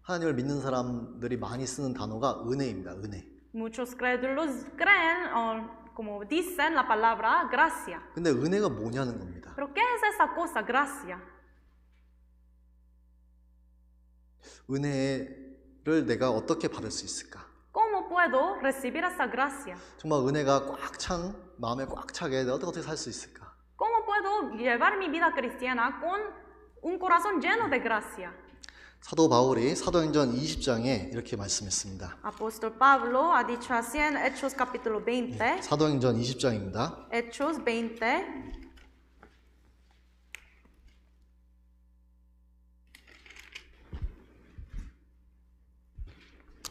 하나님을 믿는 사람들이 많이 쓰는 단어가 은혜입니다. 은혜. Muchos crédulos creen, como dicen la palabra gracia. 근데 은혜가 뭐냐는 겁니다. Pero ¿qué es esa cosa, gracia? 은혜를 내가 어떻게 받을 수 있을까? ¿Cómo puedo recibir esa gracia? 정말 은혜가 꽉 찬 마음에 꽉 차게 내가 어떻게 살 수 있을까? ¿Cómo puedo llevar mi vida cristiana con un corazón lleno de gracia? 사도 바울이 사도행전 20장에 이렇게 말씀했습니다. Apóstol Pablo ha dicho así en Hechos capítulo 20. 사도행전 20장입니다. Hechos 20.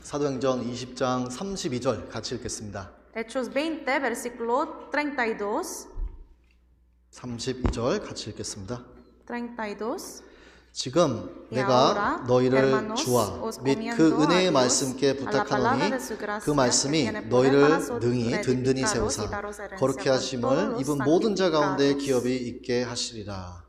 사도행전 20장 32절 같이 읽겠습니다. Hechos 20, versículo 32. 32절 같이 읽겠습니다. 32. 지금 내가 너희를 주와 및 그 은혜의 말씀께 부탁하노니 그 말씀이 너희를 능히 든든히 세우사 거룩해 하심을 입은 모든 자 가운데 기업이 있게 하시리라.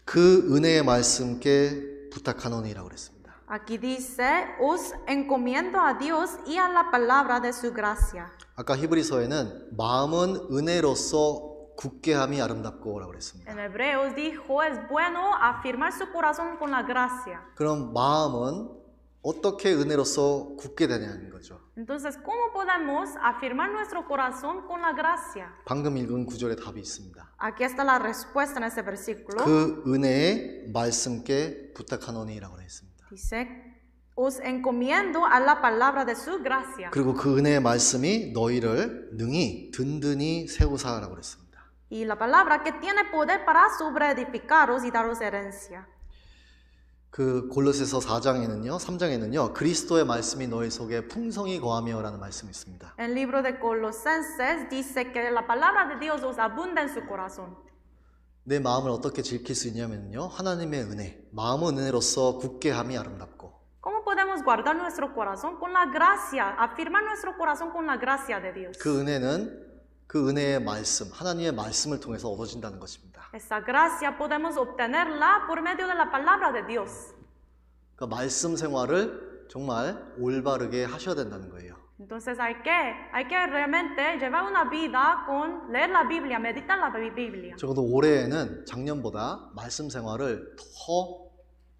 그 은혜의 말씀께 부탁하노니라고 그랬습니다. Aquí dice, os encomiendo a Dios y a la palabra de su gracia. 아까 히브리서에는 마음은 은혜로서 굳게함이 아름답고 라고 그랬습니다. En Hebreos dijo, es bueno afirmar su corazón con la gracia. 그럼 마음은 어떻게 은혜로서 굳게 되냐는 거죠. Entonces, ¿cómo podemos afirmar nuestro corazón con la gracia? 방금 읽은 구절에 답이 있습니다. Aquí está la respuesta en ese versículo. 그 은혜의 말씀께 부탁하노니라고 했습니다. Dice, os encomiendo a la palabra de su gracia. 그리고 그 은혜의 말씀이 너희를 능히 든든히 세우사라고 했습니다. Y la palabra que tiene poder para sobreedificaros y daros herencia. 그 골로새서 4장에는요, 3장에는요, 그리스도의 말씀이 너희 속에 풍성히 거하며라는 말씀이 있습니다. El libro de Colosenses dice que la palabra de Dios os abunda en su corazón. 내 마음을 어떻게 지킬 수 있냐면요, 하나님의 은혜, 마음은 은혜로서 굳게함이 아름답고. ¿Cómo podemos guardar nuestro corazón con la gracia, afirmar nuestro corazón con la gracia de Dios? 그 은혜는 그 은혜의 말씀, 하나님의 말씀을 통해서 얻어진다는 것입니다. Esa gracia podemos obtenerla por medio de la palabra de Dios. 그러니까 말씀 생활을 정말 올바르게 하셔야 된다는 거예요. Entonces hay que realmente llevar una vida con leer la Biblia, meditar la Biblia. 적어도 올해에는 작년보다 말씀 생활을 더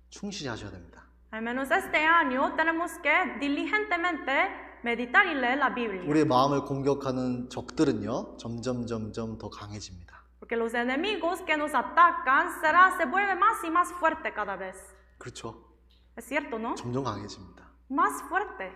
충실히 하셔야 됩니다. Al menos este año tenemos que diligentemente meditar y leer la Biblia. 우리의 마음을 공격하는 적들은요, 점점 더 강해집니다. Porque los enemigos que nos atacan se vuelve más y más fuerte cada vez. 그렇죠. Es cierto, ¿no? 점점 강해집니다. Más fuerte.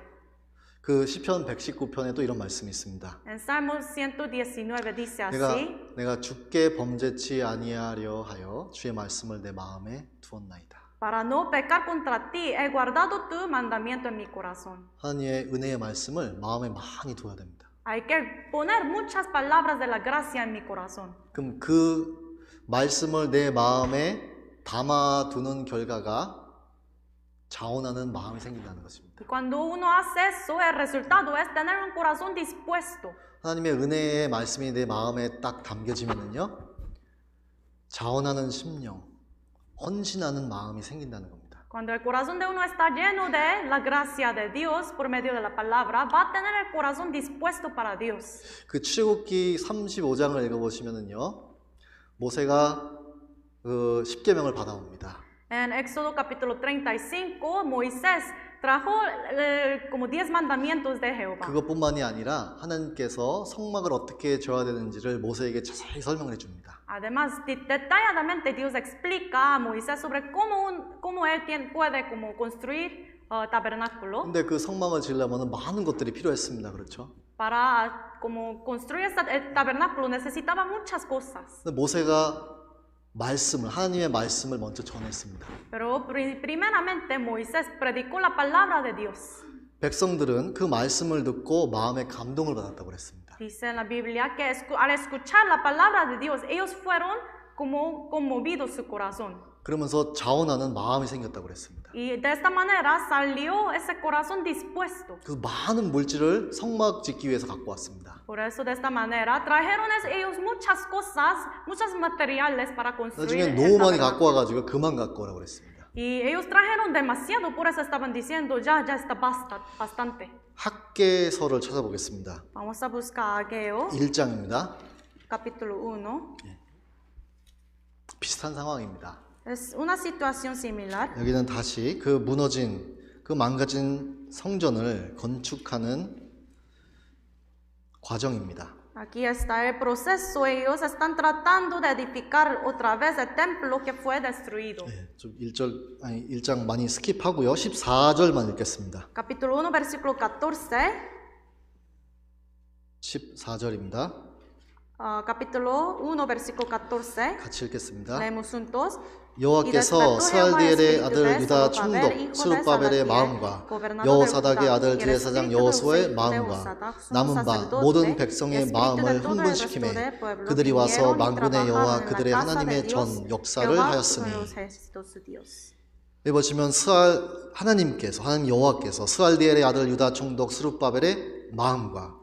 그 시편 119편에도 이런 말씀이 있습니다. En Salmo 119 dice así. 내가 주께 범죄치 아니하려 하여 주의 말씀을 내 마음에 두었나이다. Para no pecar contra ti, he guardado tu mandamiento en mi corazón. 하나님의 은혜의 말씀을 마음에 많이 둬야 됩니다. Hay que poner muchas palabras de la gracia en mi corazón. 그럼 그 말씀을 내 마음에 담아두는 결과가 자원하는 마음이 생긴다는 것입니다. Cuando uno hace eso, el resultado es tener un corazón dispuesto. 하나님의 은혜의 말씀이 내 마음에 딱 담겨지면은요, 자원하는 심령, 헌신하는 마음이 생긴다는 겁니다. Cuando el corazón de uno está lleno de la gracia de Dios por medio de la palabra, va a tener el corazón dispuesto para Dios. 그 출애굽기 35장을 읽어보시면은요, 모세가 그 십계명을 받아옵니다. En Éxodo capítulo 35, Moisés trajo como 10 mandamientos de Jehová. 그것뿐만이 아니라 하나님께서 성막을 어떻게 지어야 되는지를 모세에게 자세히 설명을 해줍니다. Además, detalladamente Dios explica a Moisés sobre cómo él puede construir tabernáculo. 근데 그 성막을 지으려면 많은 것들이 필요했습니다. 그렇죠? Para construir el tabernáculo necesitaba muchas cosas. 근데 모세가 하나님의 말씀을 먼저 전했습니다. Pero primeramente Moisés predicó la palabra de Dios. 백성들은 그 말씀을 듣고 마음에 감동을 받았다고 그랬습니다. Dice en la Biblia que al escuchar la palabra de Dios, ellos fueron como conmovidos su corazón. 그러면서 자원하는 마음이 생겼다고 그랬습니다. Y de esta manera salió ese corazón dispuesto. 그 많은 물질을 성막 짓기 위해서 갖고 왔습니다. Por eso de esta manera trajeron ellos muchas cosas, muchos materiales para construir. 나중에 너무 많이 갖고 와가지고 그만 갖고 오라고 그랬습니다. Y ellos trajeron demasiado, por eso estaban diciendo ya está bastante. 학개서를 찾아보겠습니다. Vamos a buscar Ageo, 1장입니다. capítulo 1. 비슷한 상황입니다. Es una situación similar. 여기는 다시 그 무너진, 그 망가진 성전을 건축하는 과정입니다. Aquí está el proceso. Ellos están tratando de edificar otra vez el templo que fue destruido. 네, 좀 1장 많이 스킵하고요. 14절만 읽겠습니다. Capítulo 1, versículo 14. 14절입니다. Capítulo 1, versículo 14. 같이 읽겠습니다. Leemos juntos. 여호와께서 스알디엘의 아들 유다 총독 스룹바벨의 마음과 여호사닥의 아들 제사장 여호수아의 마음과 남은 바 모든 백성의 마음을 흥분시키매 그들이 와서 만군의 여호와 그들의 하나님의 전 역사를 하였으니. 보시면 하나님 여호와께서 스알디엘의 아들 유다 총독 스룹바벨의 마음과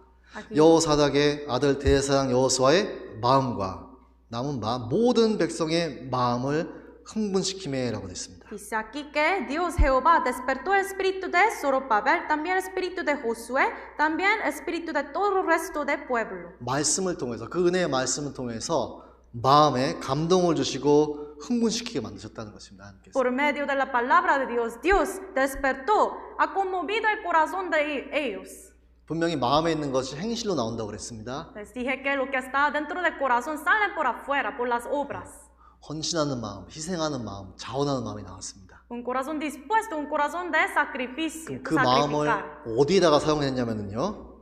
여호사닥의 아들 제사장 여호수아의 마음과 남은 바 모든 백성의 마음을 흥분시키매라고 됐습니다. Dice aquí que Dios Jehová despertó el espíritu de Zorobabel, también el espíritu de Josué, también el espíritu de todo el resto del pueblo. 말씀을 통해서 그 은혜의 말씀을 통해서 마음에 감동을 주시고 흥분시키게 만드셨다는 것입니다. 하나님께서. Por medio de la palabra de Dios, Dios despertó, ha conmovido el corazón de ellos. 분명히 마음에 있는 것이 행실로 나온다고 그랬습니다. Les dije que lo que está dentro del corazón sale por afuera, por las obras. 헌신하는 마음, 희생하는 마음, 자원하는 마음이 나왔습니다. Un corazón dispuesto, un corazón de sacrificio. 그 마음을 어디다가 사용했냐면요,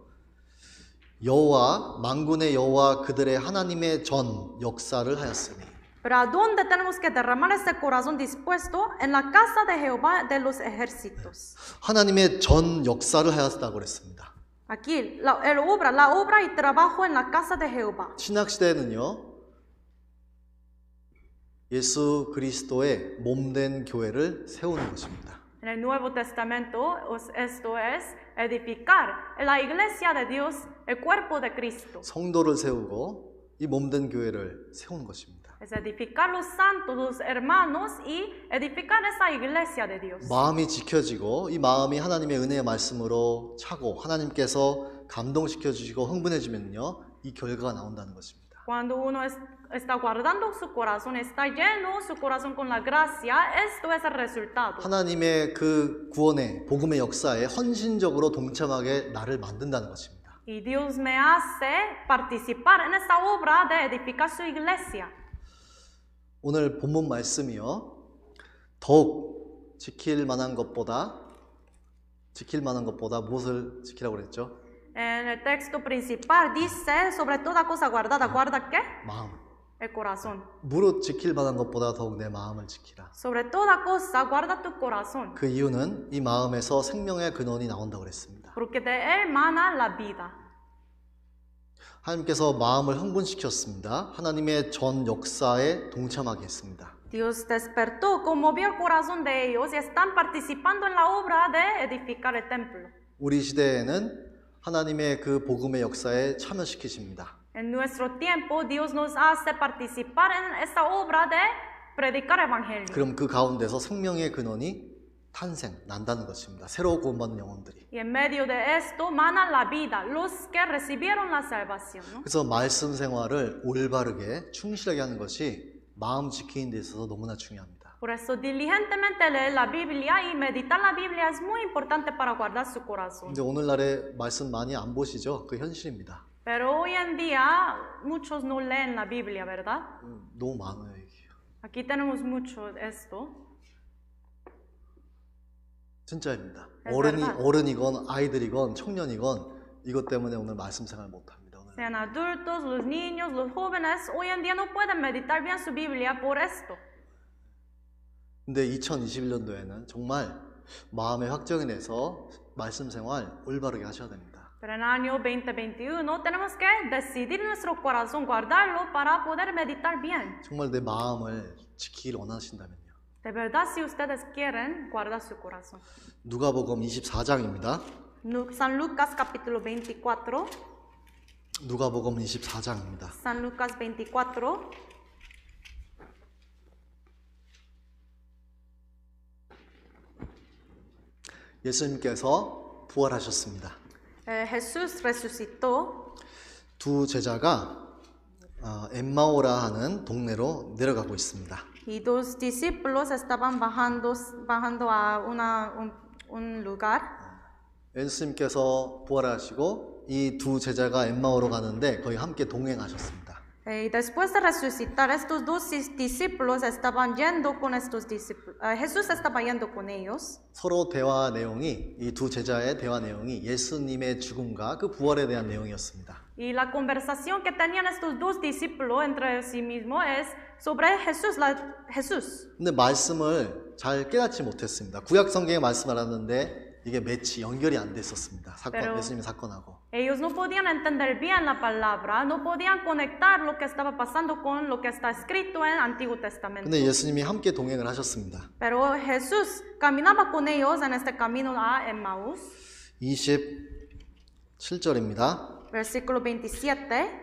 여호와 만군의 여호와 그들의 하나님의 전 역사를 하였으니. Pero ¿a dónde tenemos que derramar ese corazón dispuesto? En la casa de Jehová de los ejércitos. 하나님의 전 역사를 하였다고 그랬습니다. Aquí la obra y trabajo en la casa de Jehová. 신약 시대에는요, 예수 그리스도의 몸된 교회를 세우는 것입니다. En el Nuevo Testamento esto es edificar la iglesia de Dios, el cuerpo de Cristo. 성도를 세우고 이 몸된 교회를 세우는 것입니다. Es edificar los santos, los hermanos y edificar esa iglesia de Dios. 마음이 지켜지고 이 마음이 하나님의 은혜의 말씀으로 차고 하나님께서 감동시켜 주시고 흥분해지면요, 이 결과가 나온다는 것입니다. Cuando uno está guardando su corazón, está lleno su corazón con la gracia, esto es el resultado. 하나님의 그 구원의 복음의 역사에 헌신적으로 동참하게 나를 만든다는 것입니다. Y Dios me hace participar en esta obra de edificar su iglesia. 오늘 본문 말씀이요, 더욱 지킬 만한 것보다 무엇을 지키라고 그랬죠? En el texto principal dice, sobre toda cosa guardada, ¿guarda qué? 마음. El corazón. 무릇 지킬 만한 것보다 더욱 내 마음을 지키라. Sobre toda cosa guarda tu corazón, 그 이유는 이 마음에서 생명의 근원이 나온다고 그랬습니다. porque de él mana la vida. 하나님께서 마음을 흥분시켰습니다. 하나님의 전 역사에 동참하게 했습니다. Dios despertó, conmovió el corazón de ellos y están participando en la obra de edificar el templo. 우리 시대에는 하나님의 그 복음의 역사에 참여시키십니다. En nuestro tiempo, Dios nos hace participar en esta obra de predicar el evangelio. 그럼 그 가운데서 생명의 근원이 난다는 것입니다. 새로 구원받는 영혼들이. Y en medio de esto mana la vida, los que recibieron la salvación, ¿no? 그래서 말씀 생활을 올바르게 충실하게 하는 것이 마음 지키는 데 있어서 너무나 중요합니다. Por eso diligentemente leer la Biblia y meditar la Biblia es muy importante para guardar su corazón. 근데 오늘날에 말씀 많이 안 보시죠? 그 현실입니다. Pero hoy en día muchos no leen la Biblia, ¿verdad? 너무 많아요, 이게. Aquí tenemos mucho de esto. 진짜입니다. verdad. 어른이건 아이들이건 청년이건 이것 때문에 오늘 말씀 생활 못 합니다. 오늘. Sean adultos, los niños, los jóvenes, hoy en día no pueden meditar bien su Biblia por esto. 근데 2021년도에는 정말 마음의 확정이 내서 말씀 생활 올바르게 하셔야 됩니다. Pero en el año 2021 tenemos que decidir en nuestro corazón, guardarlo para poder meditar bien. 정말 내 마음을 지키길 원하신다면요. De verdad, si ustedes quieren, guarda su corazón. 누가복음 24장입니다. San Lucas capítulo 24. 누가복음 24장입니다. San Lucas 24. 예수님께서 부활하셨습니다. Jesús resucitó. 두 제자가 엠마오라 하는 동네로 내려가고 있습니다. Y dos discípulos estaban bajando a un lugar. 예수님께서 부활하시고 이 두 제자가 엠마오로 가는데 거의 함께 동행하셨습니다. Y después de resucitar, estos dos discípulos estaban yendo con estos discípulos. Jesús estaba yendo con ellos. 서로 대화 내용이 이 두 제자의 대화 내용이 예수님의 죽음과 그 부활에 대한 내용이었습니다. Y la conversación que tenían estos dos discípulos entre sí mismos es sobre Jesús. 근데 말씀을 잘 깨닫지 못했습니다. 구약 성경의 말씀을 알았는데 이게 매치 연결이 안 됐었습니다. 예수님의 사건하고. Ellos no podían entender bien la palabra, no podían conectar lo que estaba pasando con lo que está escrito en el Antiguo Testamento. 근데 예수님이 함께 동행을 하셨습니다. Pero Jesús caminaba con ellos en este camino a Emmaús. 27절입니다. Versículo 27.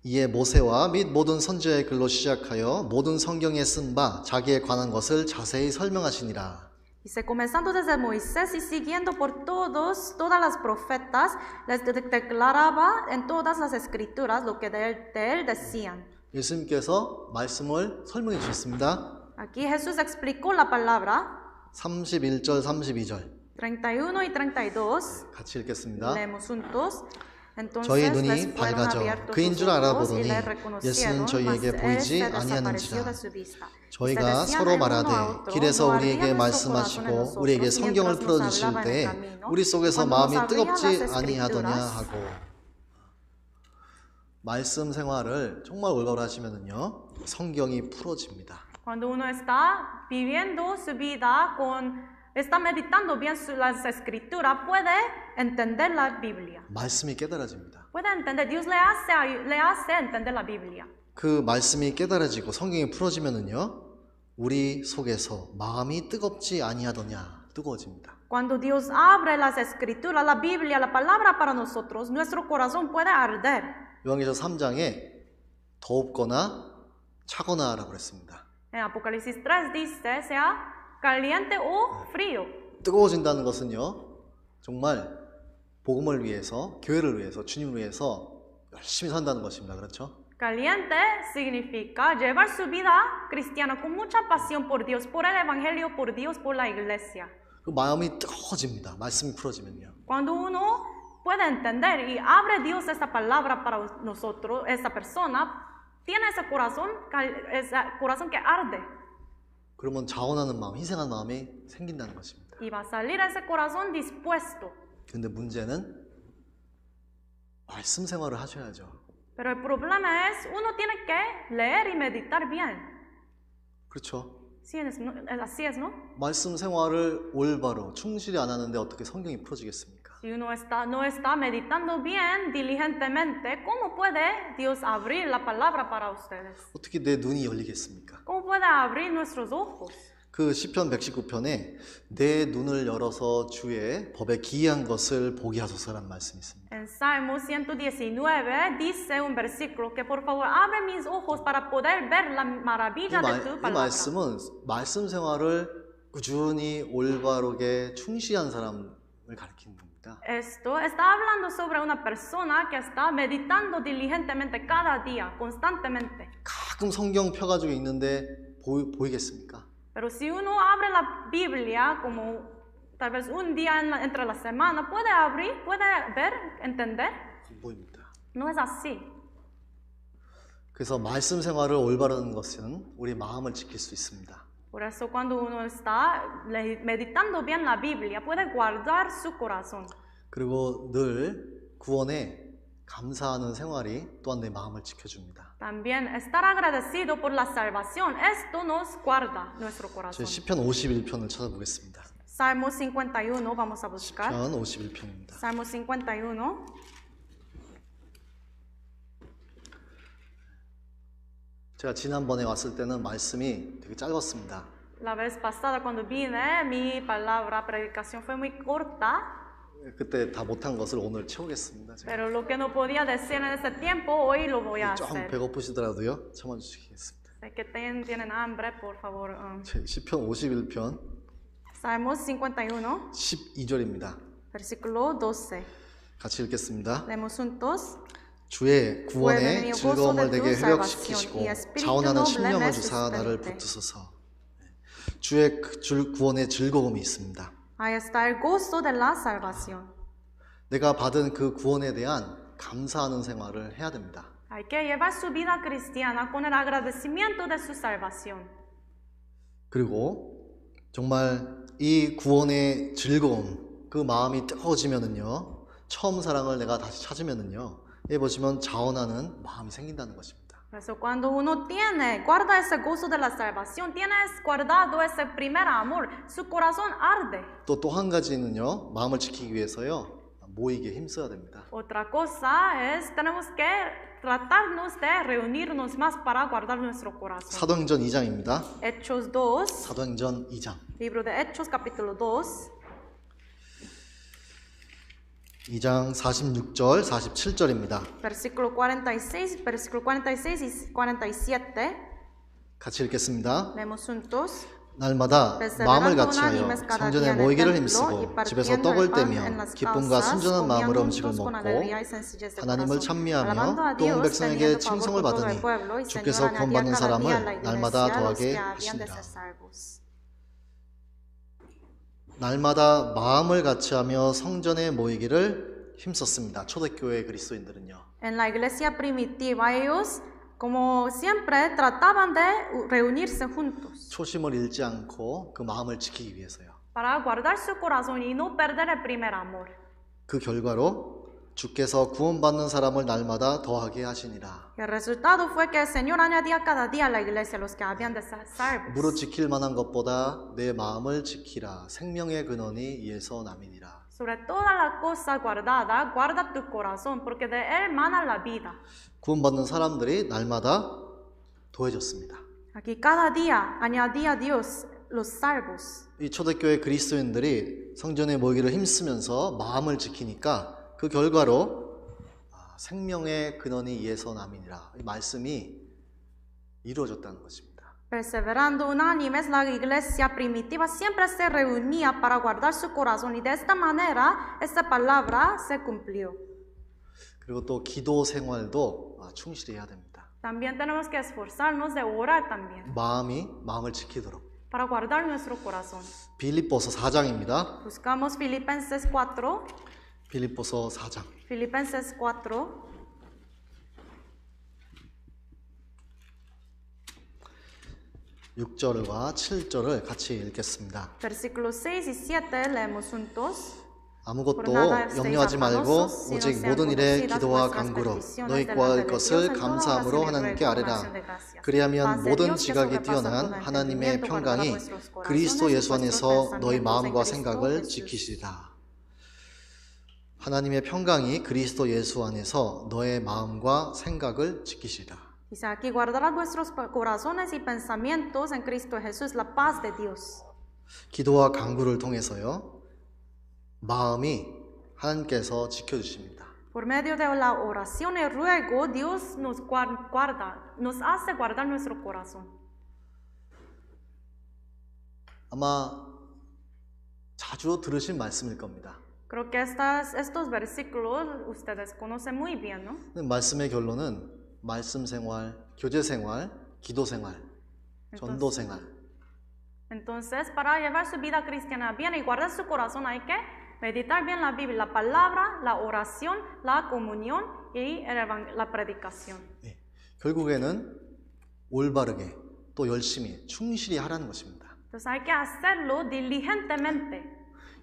이에 모세와 및 모든 선지자의 글로 시작하여 모든 성경에 쓴 바 자기에 관한 것을 자세히 설명하시니라. Dice, comenzando desde Moisés y siguiendo por todas las profetas, les declaraba en todas las escrituras lo que de él decían. 예수님께서 말씀을 설명해 주셨습니다. Aquí Jesús explicó la palabra. 31절, 32절. 31 y 32. 같이 읽겠습니다. Leemos juntos. 저희 눈이 밝아져 그인 줄 알아보더니 예수는 저희에게 보이지 아니하는지라. 저희가 서로 말하되 길에서 우리에게 말씀하시고 우리에게 성경을 풀어주실 때 우리 속에서 마음이 뜨겁지 아니하더냐 하고. 말씀 생활을 정말 올바로 하시면은요 성경이 풀어집니다. Cuando uno está viviendo su vida está meditando bien las escrituras, puede entender la Biblia. 말씀이 깨달아집니다. Puede entender, Dios le hace entender la Biblia. 그 말씀이 깨달아지고 성경이 풀어지면은요 우리 속에서 마음이 뜨겁지 아니하더냐 뜨거워집니다. Cuando Dios abre las escrituras, la Biblia, la palabra para nosotros, nuestro corazón puede arder. 요한계시록 3장에 덥거나 차거나라고 그랬습니다. En Apocalipsis 3 dice, sea caliente o frío. 뜨거워진다는 것은요, 정말 복음을 위해서, 교회를 위해서, 주님을 위해서 열심히 산다는 것입니다. 그렇죠? Caliente significa llevar su vida cristiana con mucha pasión por Dios, por el Evangelio, por Dios, por la iglesia. 그 마음이 뜨거워집니다. 말씀이 풀어지면요. Cuando uno puede entender y abre Dios esa palabra para nosotros, esa persona tiene ese corazón que arde. 그러면 자원하는 마음, 희생하는 마음이 생긴다는 것입니다. Y va a salir ese corazón dispuesto. 근데 문제는 말씀 생활을 하셔야죠. Pero el problema es, uno tiene que leer y meditar bien. 그렇죠? Sí, así es, ¿no? 말씀 생활을 올바로 충실히 안 하는데 어떻게 성경이 풀어지겠습니까? Si uno no está meditando bien, diligentemente, ¿cómo puede Dios abrir la palabra para ustedes? 어떻게 내 눈이 열리겠습니까? ¿Cómo puede abrir nuestros ojos? 그 시편 119편에 내 눈을 열어서 주의 법에 기이한 것을 보게 하소서라는 말씀이 있습니다. En Salmo 119 dice un versículo que por favor abre mis ojos para poder ver la maravilla de tu 이 palabra. 말씀은 말씀 생활을 꾸준히 올바르게 충실한 사람을 가리키는 겁니다. Esto está hablando sobre una persona que está meditando diligentemente cada día, constantemente. 가끔 성경 펴가지고 있는데 보이겠습니까? Pero si uno abre la Biblia como tal vez un día entre la semana, puede abrir, puede ver, entender. 안 보입니다. No es así. 그래서 말씀 생활을 올바른 것은 우리 마음을 지킬 수 있습니다. Por eso cuando uno está meditando bien la Biblia, puede guardar su corazón. 그리고 늘 구원에 감사하는 생활이 또한 내 마음을 지켜줍니다. También estar agradecido por la salvación, esto nos guarda nuestro 제 corazón. 시편 51편을 찾아보겠습니다. Salmo 51, vamos a buscar. 시편 51편입니다. Salmo 51. 제가 지난번에 왔을 때는 말씀이 되게 짧았습니다. La vez pasada cuando vine, mi predicación fue muy corta. 그때 다 못한 것을 오늘 채우겠습니다. 제가. Pero lo que no podía decir en ese tiempo, hoy lo voy a 좀 hacer. 배고프시더라도요. 참아주시겠습니다. Sé que tienen hambre, por favor. 제 시편 51편 Salmo 51, 12절입니다. versículo 12. 같이 읽겠습니다. Leemos juntos. 주의 구원의 즐거움을 내게 회복시키시고 자원하는 심령을 주사 나를 붙드소서. 주의 구원의 즐거움이 있습니다. Ahí está el gozo de la salvación. 내가 받은 그 구원에 대한 감사하는 생활을 해야 됩니다. Hay que llevar su vida cristiana con el agradecimiento de su salvación. 그리고 정말 이 구원의 즐거움, 그 마음이 뜨거워지면은요, 처음 사랑을 내가 다시 찾으면은요, 여기 보시면 자원하는 마음이 생긴다는 것입니다. Por eso cuando uno guarda ese gozo de la salvación, tienes guardado ese primer amor, su corazón arde. 또 한 가지는요, 마음을 지키기 위해서요, 모이게 힘써야 됩니다. Otra cosa es, tenemos que tratarnos de reunirnos más para guardar nuestro corazón. 사도행전 2장입니다. Hechos 2, 사도행전 2장. libro de Hechos capítulo 2. 2장 46절, 47절입니다. Versículo 46 y 47. 같이 읽겠습니다. Leemos juntos. 날마다 마음을 같이하여 성전에 모이기를 힘쓰고 집에서 떡을 떼며 기쁨과 순전한 마음으로 음식을 먹고 하나님을 찬미하며 또 온 백성에게 칭송을 받으니 주께서 구원받는 사람을 날마다 더하게 하시니라. 날마다 마음을 같이하며 성전에 모이기를 힘썼습니다. 초대교회 그리스도인들은요. En la iglesia primitiva ellos como siempre trataban de reunirse juntos. 초심을 잃지 않고 그 마음을 지키기 위해서요. Para guardar su corazón y no perder el primer amor. 그 결과로 주께서 구원받는 사람을 날마다 더하게 하시니라. El resultado fue que el Señor añadía cada día a la iglesia los que habían de ser salvos. 무릇 지킬 만한 것보다 내 마음을 지키라. 생명의 근원이 이에서 남이니라. Sobre toda la cosa guardada, guarda tu corazón, porque de él mana la vida. 구원받는 사람들이 날마다 더해졌습니다. Aquí cada día añadía Dios los salvos. 이 초대교회 그리스도인들이 성전에 모이기를 힘쓰면서 마음을 지키니까 그 결과로 생명의 근원이 이에서 남이니라. 이 말씀이 이루어졌다는 것입니다. Perseverando unánimes, la iglesia primitiva siempre se reunía para guardar su corazón y de esta manera esta palabra se cumplió. 그리고 또 기도 생활도 충실히 해야 됩니다. También tenemos que esforzarnos de orar también 마음을 지키도록. para guardar nuestro corazón. 빌립보서 4장입니다. Buscamos Filipenses 4. 빌립보서 4장. Filipenses 4. 6절과 7절을 같이 읽겠습니다. Versículos 6 y 7 leemos juntos. 아무것도 염려하지 말고 오직 모든 일에 기도와 간구로 너희 구할 것을 감사함으로 하나님께 아뢰라. 그리하면 모든 지각이 뛰어난 하나님의 평강이 그리스도 예수 안에서 너희 마음과 생각을 지키시리라. 하나님의 평강이 그리스도 예수 안에서 너의 마음과 생각을 지키시리라. Dice aquí, guardará vuestros corazones y pensamientos en Cristo Jesús, la paz de Dios. 기도와 간구를 통해서요, 마음이 하나님께서 지켜주십니다. Por medio de la oración y ruego, Dios nos guarda, nos hace guardar nuestro corazón. 아마 자주 들으신 말씀일 겁니다. Creo que estos versículos ustedes conocen muy bien, ¿no? 말씀의 결론은 말씀 생활, 교제 생활, 기도 생활, 전도 생활. Entonces, para llevar su vida cristiana bien y guardar su corazón hay que meditar bien la Biblia, la palabra, la oración, la comunión y la predicación. 네, 결국에는 올바르게 또 열심히 충실히 하라는 것입니다. Entonces hay que hacerlo diligentemente.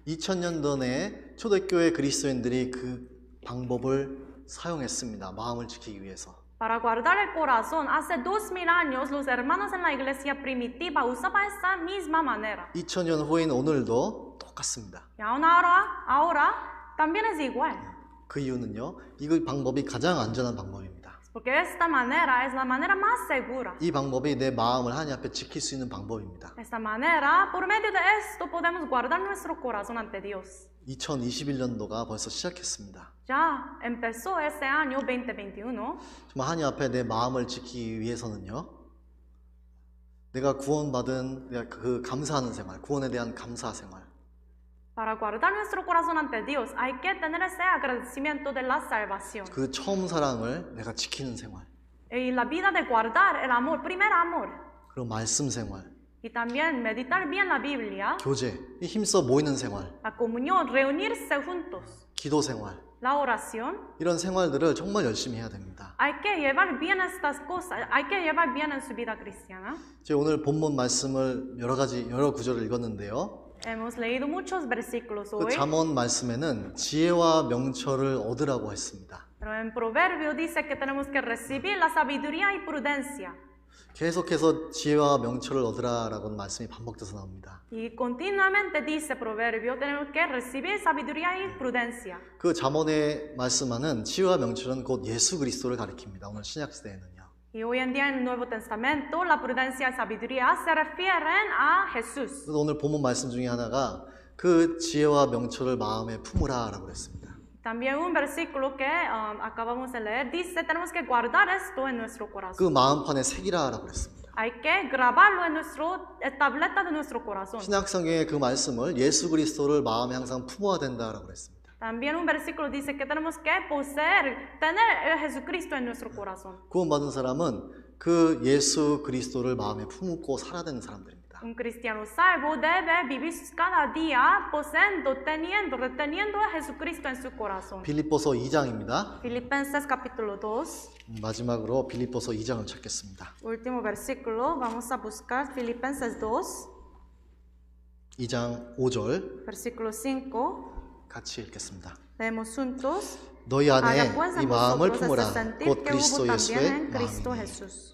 2000년 전에 초대교회 그리스도인들이 그 방법을 사용했습니다. 마음을 지키기 위해서. Para guardar el corazón, hace 2000 años los hermanos en la iglesia primitiva usaban esa misma manera. 2000년 후인 오늘도 똑같습니다. Y aún ahora también es igual. 그 이유는요, 이 방법이 가장 안전한 방법입니다. Porque esta manera es la manera más segura. 이 방법이 내 마음을 하나님 앞에 지킬 수 있는 방법입니다. Esta manera, por medio de esto, podemos guardar nuestro corazón ante Dios. 2021년도가 벌써 시작했습니다. Ya empezó este año 2021. 정말 하나님 앞에 내 마음을 지키기 위해서는요, 내가 구원받은 그 감사하는 생활, 구원에 대한 감사 생활. Para guardar nuestro corazón ante Dios, hay que tener ese agradecimiento de la salvación. 그 처음 사랑을 내가 지키는 생활. Y la vida de guardar el amor, primer amor. 그리고 말씀 생활. Y también meditar bien la Biblia. 교제, 힘써 모이는 생활. La comunión, reunirse juntos. 기도 생활. La oración. 이런 생활들을 정말 열심히 해야 됩니다. Hay que llevar bien estas cosas. Hay que llevar bien en su vida cristiana. 제가 오늘 본문 말씀을 여러 구절을 읽었는데요. Hemos leído muchos versículos 그 hoy. 잠언 말씀에는 지혜와 명철을 얻으라고 했습니다. Pero en Proverbio dice que tenemos que recibir la sabiduría y prudencia. 계속해서 지혜와 명철을 얻으라라고 말씀이 반복돼서 나옵니다. Y continuamente dice Proverbio, tenemos que recibir sabiduría y prudencia. 그 잠언에 말씀하는 지혜와 명철은 곧 예수 그리스도를 가리킵니다. 오늘 신약 시대에는요. Y hoy en día en el Nuevo Testamento, la prudencia y sabiduría se refieren a Jesús. 그래서 오늘 본문 말씀 중에 하나가 그 지혜와 명철을 마음에 품으라라고 했습니다. También un versículo que acabamos de leer dice, tenemos que guardar esto en nuestro corazón. 그 마음판에 새기라라고 했습니다. Hay que grabarlo en nuestra tableta de nuestro corazón. 신약 성경의 그 말씀을 예수 그리스도를 마음에 항상 품어야 된다라고 했습니다. También un versículo dice que tenemos que poseer, tener a Jesucristo en nuestro corazón. 구원받은 사람은 그 예수 그리스도를 마음에 품고 살아야 되는 사람들입니다. Un cristiano salvo debe vivir cada día poseyendo, reteniendo a Jesucristo en su corazón. 빌립보서 2장입니다. Filipenses capítulo 2. 마지막으로 빌립보서 2장을 찾겠습니다. Último versículo, vamos a buscar Filipenses 2. 2장 5절 Versículo 5. 같이 읽겠습니다. Leemos juntos. 너희 안에 Haya pues 이 en 마음을 vosotros 품으라. ese sentir 곧 que 그리스도 hubo 예수의 también en Cristo 마음이니. Jesús.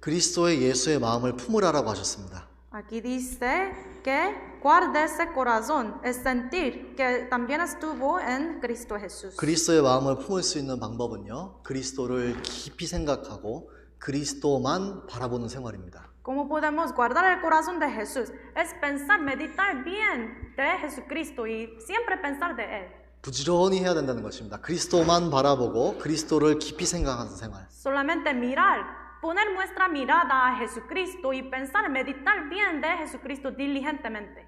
그리스도의 예수의 마음을 품으라라고 하셨습니다. Aquí dice que guarde ese corazón, es sentir que también estuvo en Cristo Jesús. 그리스도의 마음을 품을 수 있는 방법은요, 그리스도를 깊이 생각하고 그리스도만 바라보는 생활입니다. ¿Cómo podemos guardar el corazón de Jesús? Es pensar, meditar bien de Jesucristo y siempre pensar de Él. 부지런히 해야 된다는 것입니다. 그리스도만 바라보고 그리스도를 깊이 생각하는 생활. Solamente mirar poner nuestra mirada a Jesucristo y pensar, meditar bien de Jesucristo diligentemente.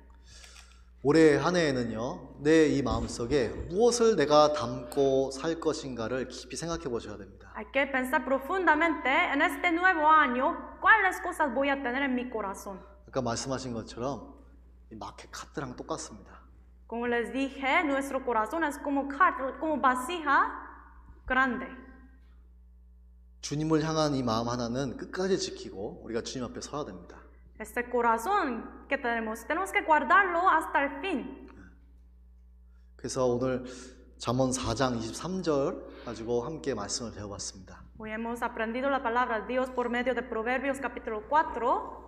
올해 한 해에는요, 내 이 마음속에 무엇을 내가 담고 살 것인가를 깊이 생각해 보셔야 됩니다. Hay que pensar profundamente en este nuevo año cuáles cosas voy a tener en mi corazón. 아까 말씀하신 것처럼 이 마켓 카트랑 똑같습니다. Como les dije, nuestro corazón es como vasija grande. 주님을 향한 이 마음 하나는 끝까지 지키고 우리가 주님 앞에 서야 됩니다. Este corazón que tenemos que guardarlo hasta el fin. 그래서 오늘 잠언 4장 23절 가지고 함께 말씀을 배워봤습니다. Hoy hemos aprendido la palabra de Dios por medio de Proverbios capítulo 4.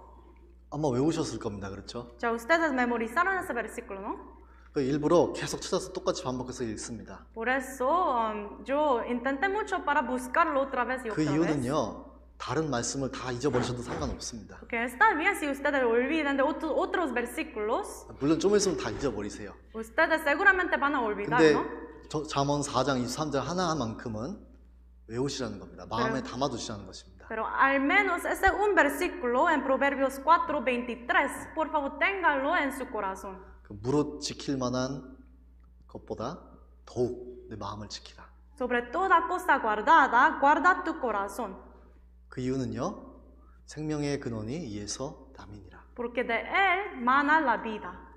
아마 외우셨을 겁니다. 그렇죠? Ya ustedes memorizaron ese versículo, ¿no? 일부러 계속 찾아서 똑같이 반복해서 읽습니다. Por eso yo intenté mucho para buscarlo otra vez y 그 otra vez. 이유는요. 다른 말씀을 다 잊어버리셔도 상관없습니다. Porque está bien si ustedes olvidan de otros versículos. 물론 좀 있으면 다 잊어버리세요. Ustedes seguramente van a olvidar, 근데 ¿no? 잠언 4장 23절 하나만큼은 외우시라는 겁니다. 마음에 담아두시라는 것입니다. Pero al menos ese un versículo en Proverbios 4:23, por favor, téngalo en su corazón. 그 무릇 지킬 만한 것보다 더욱 내 마음을 지키라. Sobre toda cosa guardada, guarda tu corazón. 그 이유는요. 생명의 근원이 이에서 남이니라. Porque de él mana la vida.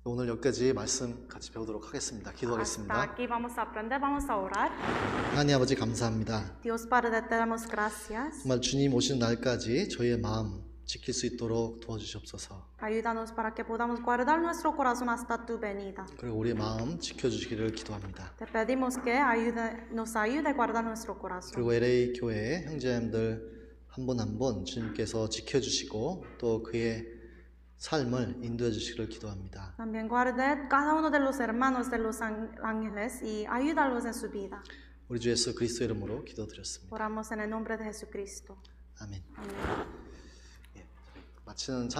오늘 여기까지 말씀 같이 배우도록 하겠습니다. 기도하겠습니다. Hasta aquí vamos a aprender, vamos a orar. 하나님 아버지 감사합니다. Dios Padre, te damos gracias. 정말 주님 오시는 날까지 저희의 마음 지킬 수 있도록 도와주시옵소서. Ayúdanos para que podamos guardar nuestro corazón hasta tu venida. 그리고 우리의 마음 지켜주시기를 기도합니다. Te pedimos que nos ayude a guardar nuestro corazón. 그리고 LA 교회 형제님들 한 분 한 분 주님께서 지켜주시고 또 그의 삶을 인도해 주시기를 기도합니다. También guarde cada uno de los hermanos de los ángeles y ayúdalos en su vida. 우리 주 예수 그리스도 이름으로 기도드렸습니다. Oramos en el nombre de Jesucristo. 아멘. Amén. 마치는